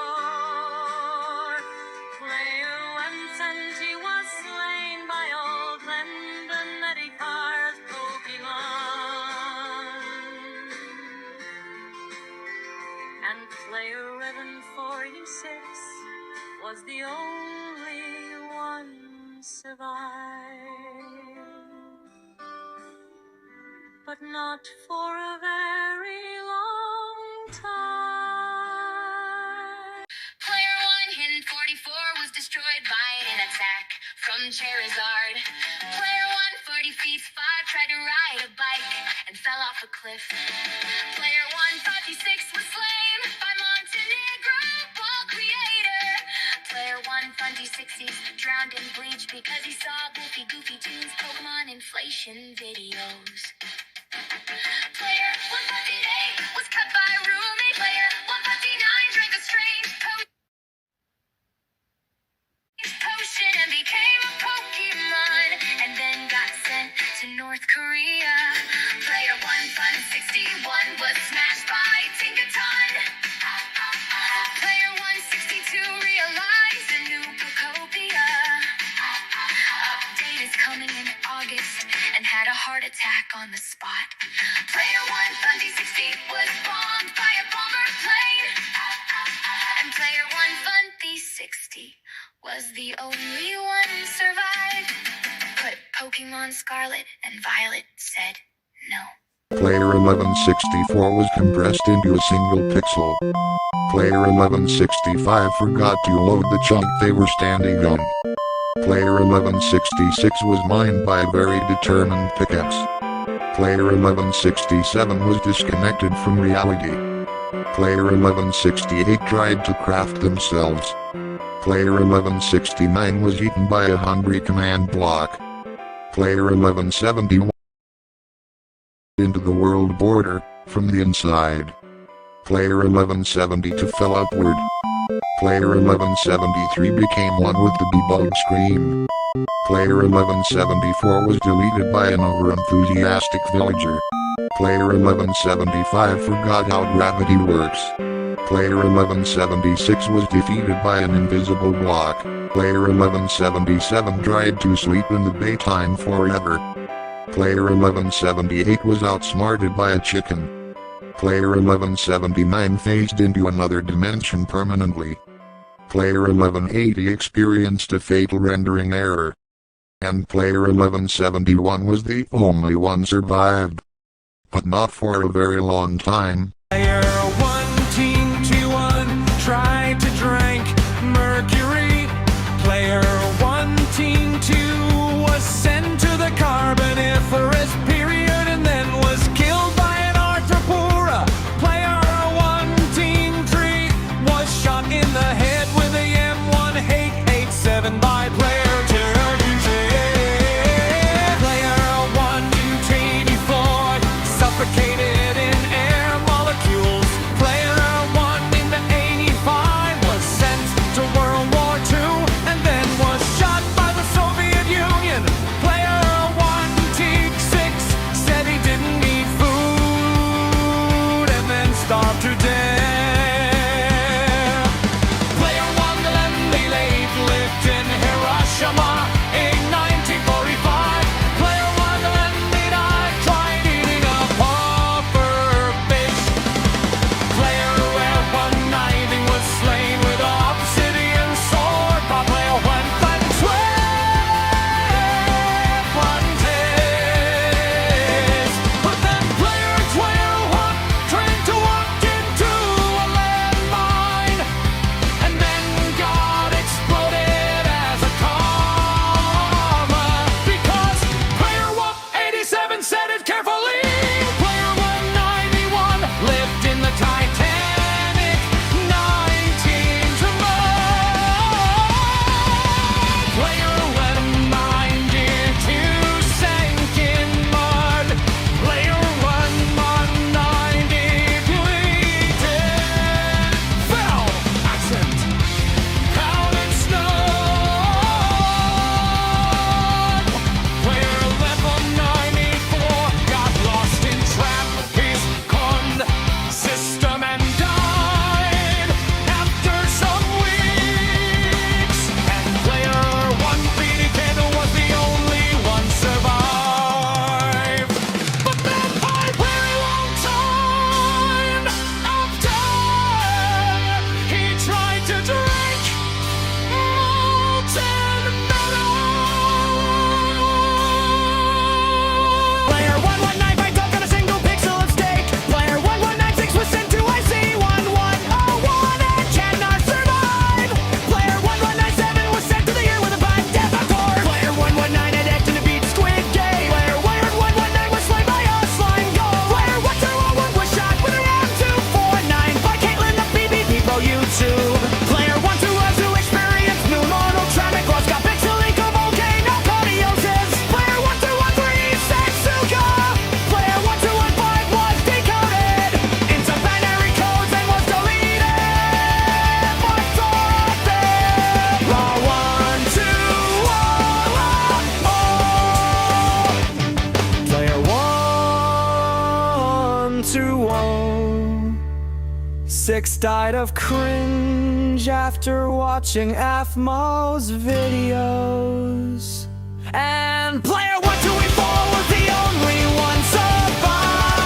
Player 170 was slain by old London Eddie Carr's Pokemon. And player 1146 was the only one survived, but not for a very long time. Player 1 Hidden 44 was destroyed by an attack from Charizard. Player 1 40 feet 5 tried to ride a bike and fell off a cliff. Player 156 was slain by Montanero. galaxies, drowned in bleach because he saw goofy tunes, Pokemon inflation videos. Player 158 was cut by roommate. Player 159 drank a strange potion and became a Pokemon, and then got sent to North Korea. Player 161 was smashed by Tinkaton. Player 162 realized a new Pokopia update is coming in August and had a heart attack on the spot. Player 160 was bombed by a bomber plane, and player 160 was the only one survived. But Pokemon Scarlet and Violet said no. Player 1164 was compressed into a single pixel. Player 1165 forgot to load the chunk they were standing on. Player 1166 was mined by a very determined pickaxe. Player 1167 was disconnected from reality. Player 1168 tried to craft themselves. Player 1169 was eaten by a hungry command block. Player 1171 into the world border from the inside. Player 1172 fell upward. Player 1173 became one with the debug screen. Player 1174 was deleted by an over-enthusiastic villager. Player 1175 forgot how gravity works. Player 1176 was defeated by an invisible block. Player 1177 tried to sleep in the daytime forever. Player 1178 was outsmarted by a chicken. Player 1179 phased into another dimension permanently. Player 1180 experienced a fatal rendering error. And Player 1171 was the only one survived. But not for a very long time. Player 121 tried to drink mercury. Player 122 was sent to the Carboniferous period and then was killed by an Arthropura. Player 123 was shot in the head with a M1887 by player 2. Player 184 suffocated in air molecules 120. 6 died of cringe after watching Aphmo's videos. And player 1234 was the only one survived,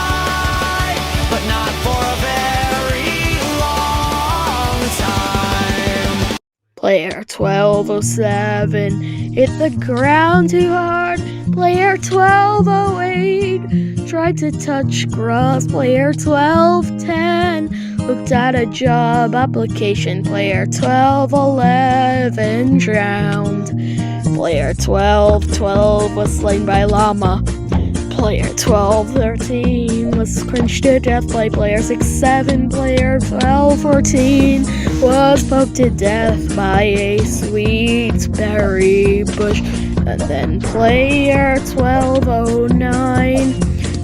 but not for a very long time. Player 1207 hit the ground too hard. Player 1208 tried to touch grass. Player 1210 looked at a job application. Player 1211 drowned. Player 1212 was slain by llama. Player 1213 was cringed to death by player 67. Player 1214 was poked to death by a sweet berry bush. And then player 1209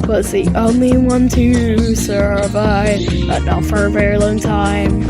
was the only one to survive, but not for a very long time.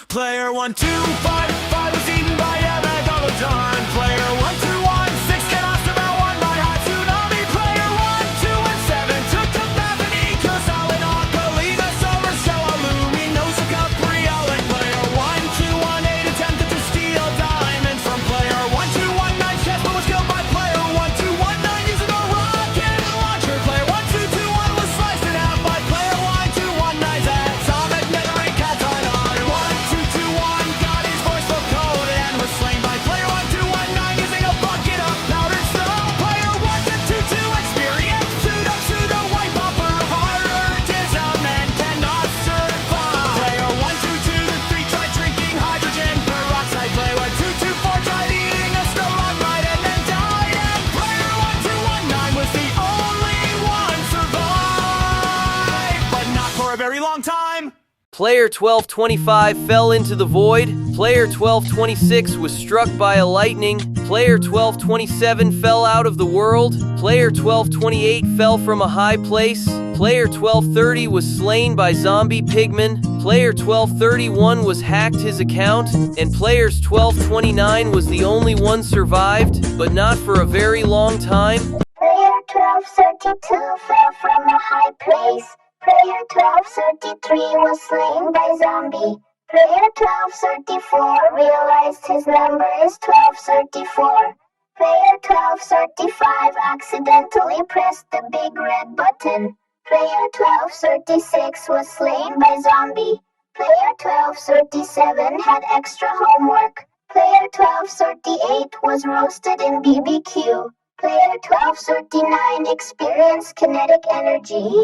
Player 1255 was eaten by a megalodon. Player 1216 got lost about one by high tsunami. Player 1217 took to Bethany, Kurosawa, Alkalina, Summer, Stella, Luminosa, Capriole. And player 1218 attempted to steal diamonds from player 1219. Chessman was killed by player 1219 using a rocket launcher. Player 1221 was sliced in half by player 1219's atomic memory cation on. 1221 got his voice vocoded and was slain by player 1219 using a bucket of powdered snow. Player 1222 experienced pseudo white bumper of autism and cannot survive. Player 1223 tried drinking hydrogen peroxide. Player 1224 tried eating a stalagmite and then died. And player 1219 was the only one survived, but not for a very long time. Player 1225 fell into the void. Player 1226 was struck by a lightning. Player 1227 fell out of the world. Player 1228 fell from a high place. Player 1230 was slain by zombie pigmen. Player 1231 was hacked his account. And players 1229 was the only one survived, but not for a very long time. Player 1232 fell from a high place. Player 1233 was slain by zombie. Player 1234 realized his number is 1234. Player 1235 accidentally pressed the big red button. Player 1236 was slain by zombie. Player 1237 had extra homework. Player 1238 was roasted in BBQ. Player 1239 experienced kinetic energy.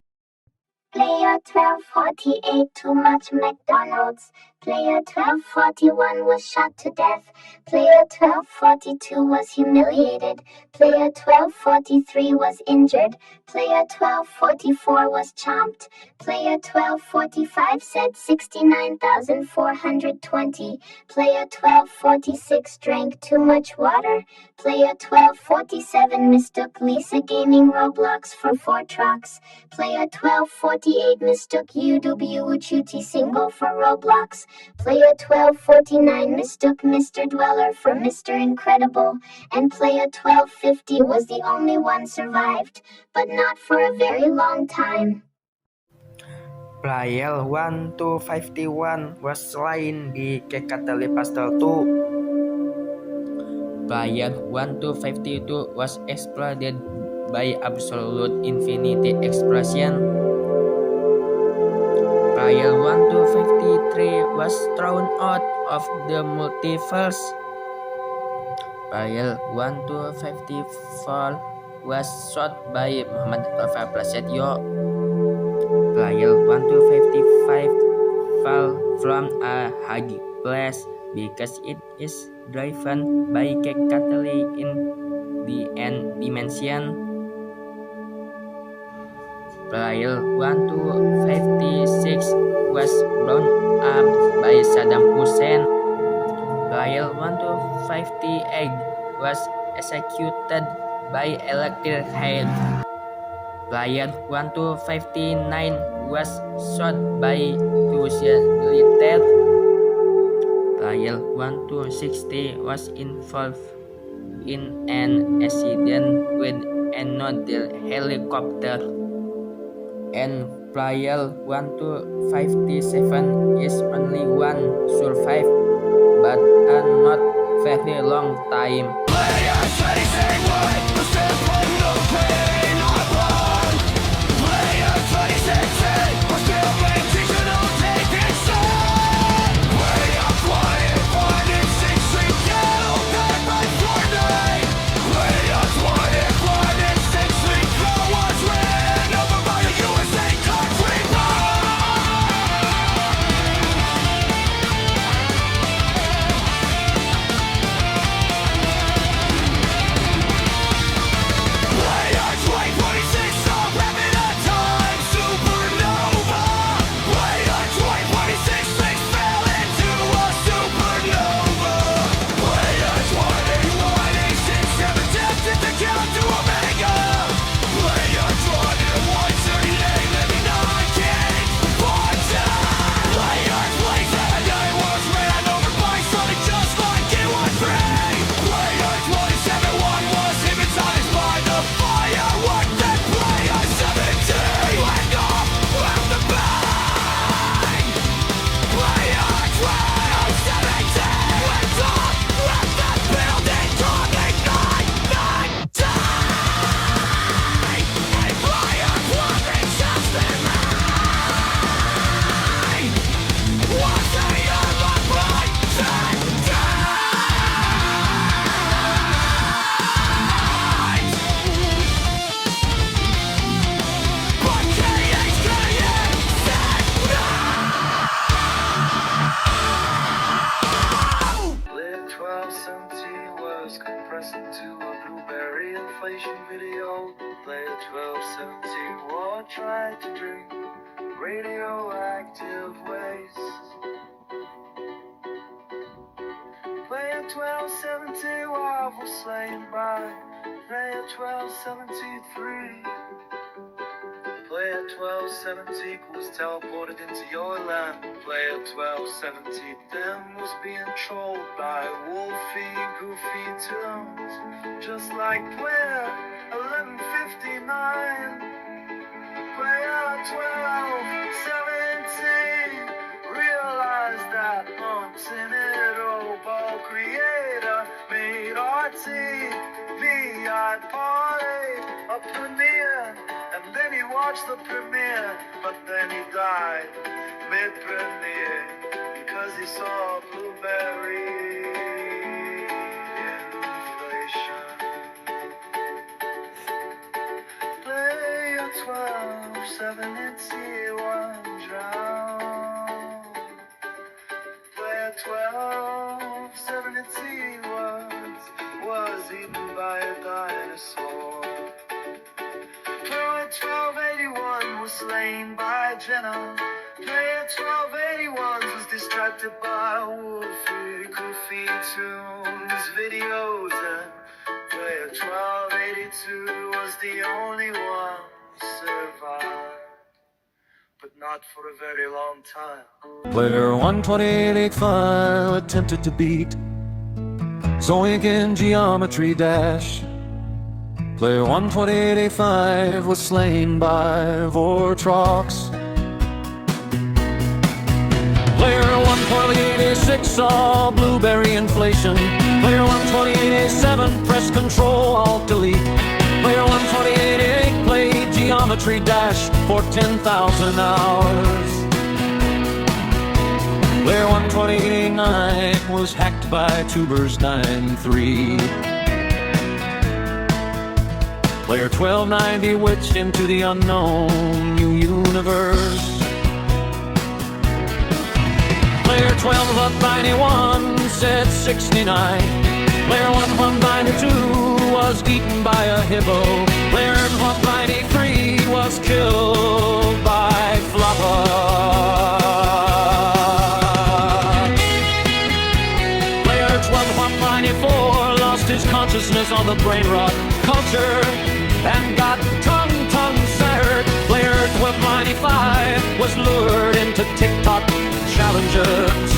Player 1248 too much McDonald's. Player 1241 was shot to death. Player 1242 was humiliated. Player 1243 was injured. Player 1244 was chomped. Player 1245 said 69,420. Player 1246 drank too much water. Player 1247 mistook Lisa Gaming Roblox for Fortrox. Player 1248 mistook UWUChuti Single for Roblox. Player 1249 mistook Mr. Dweller for Mr. Incredible. And player 1250 was the only one survived, but not for a very long time. Player 1251 was slain di Kekateli Pastel 2. Player 1252 was exploded by absolute infinity explosion. Player 1253 was thrown out of the multiverse. Player 1254 was shot by Muhammad Rafa Prasetyo. Player 1255 fell from a high place because it is driven by Kekateli in the end dimension. Player 1256 was blown up by Saddam Hussein. Player 1258 was executed by electric head. Player 1259 was shot by Tusialiter. Player 1260 was involved in an accident with another helicopter. and player 1-57 is only one survive, but a not very long time. Player 1270 war tried to drink radioactive waste. Player 1270 was slain by Player 1273. Player 1270 was teleported into your land. Player 1270 then was being trolled by wolfy, goofy tunes, just like Player 1159. Player 1217 realized that untenable creator made our TV at party a premiere, and then he watched the premiere, but then he died mid-premiere because he saw blueberry inflation. Player 1271 drowned. Player 1270 was eaten by a dinosaur. Player 1281 was slain by Jenna. Player 1281 was distracted by wolfy, goofy tunes, videos, and Player 1282 was the only one who survived, but not for a very long time. Player 12885 attempted to beat Zoink in Geometry Dash. Player 12885 was slain by Vortrox. Player 12886 saw blueberry inflation. Player 12887 pressed Control Alt Delete. Player 12888 played Geometry Dash for 10,000 hours. Player 12889 was hacked by Tubers 93. Player 1290 witched into the unknown new universe. Player 1291 said 69. Player 1192 was eaten by a hippo. Player 1293 was killed by Flopper. Player 1294 lost his consciousness on the brain rot culture and got tongue-centered. Player 1295 was lured into TikTok challenges,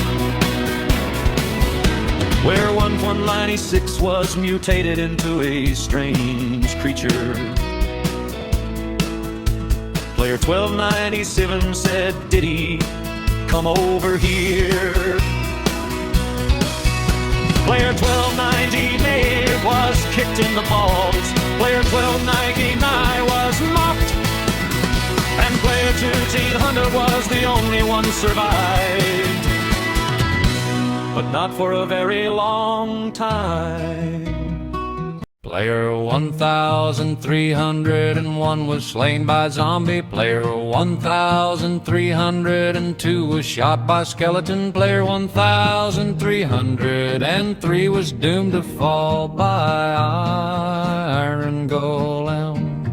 where 1196 was mutated into a strange creature. Player 1297 said, Diddy, come over here. Player 1298 was kicked in the balls. Player 1299 was mocked. And player 1300 was the only one survived. But not for a very long time. Player 1301 was slain by zombie. Player 1302 was shot by skeleton. Player 1303 was doomed to fall by iron golem.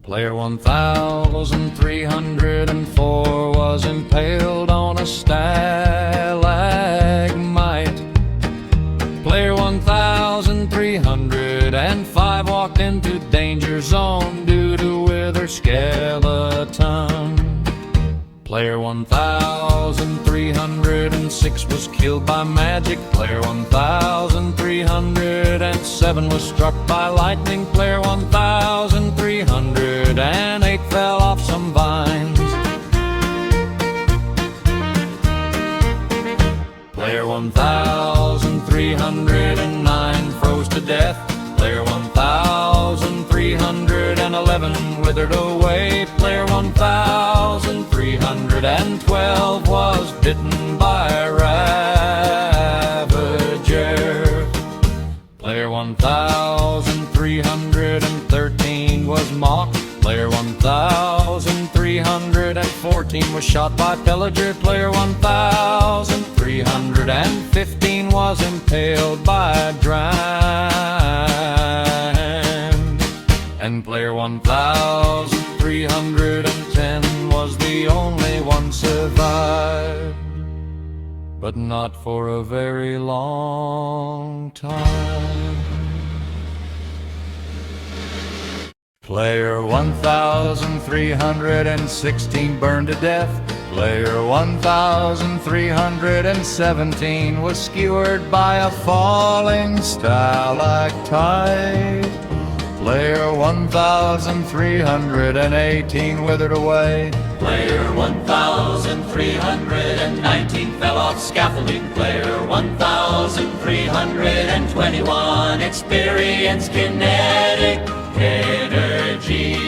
Player 1304 was impaled on a stalagmite. Player 1305 walked into danger zone due to wither skeleton. Player 1306 was killed by magic. Player 1307 was struck by lightning. Player 1308 fell off some vines. Player 1309 froze to death. Player 1311 withered away. Player 1312 was bitten by a ravager. Player 1313 was mocked. Player 1314 was shot by pillager. Player 1315 was impaled by a drand. And player 1310 was the only one survived. But not for a very long time. Player 1316 burned to death. Player 1317 was skewered by a falling stalactite. Player 1318 withered away. Player 1319 fell off scaffolding. Player 1321 experienced kinetic energy.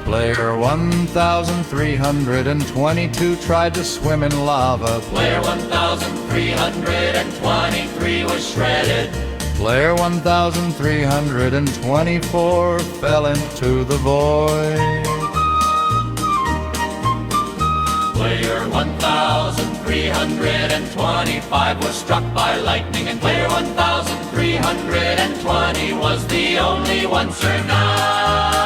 Player 1322 tried to swim in lava. Player 1323 was shredded. Player 1324 fell into the void. Player 1325 was struck by lightning, and player 1320 was the only one survived.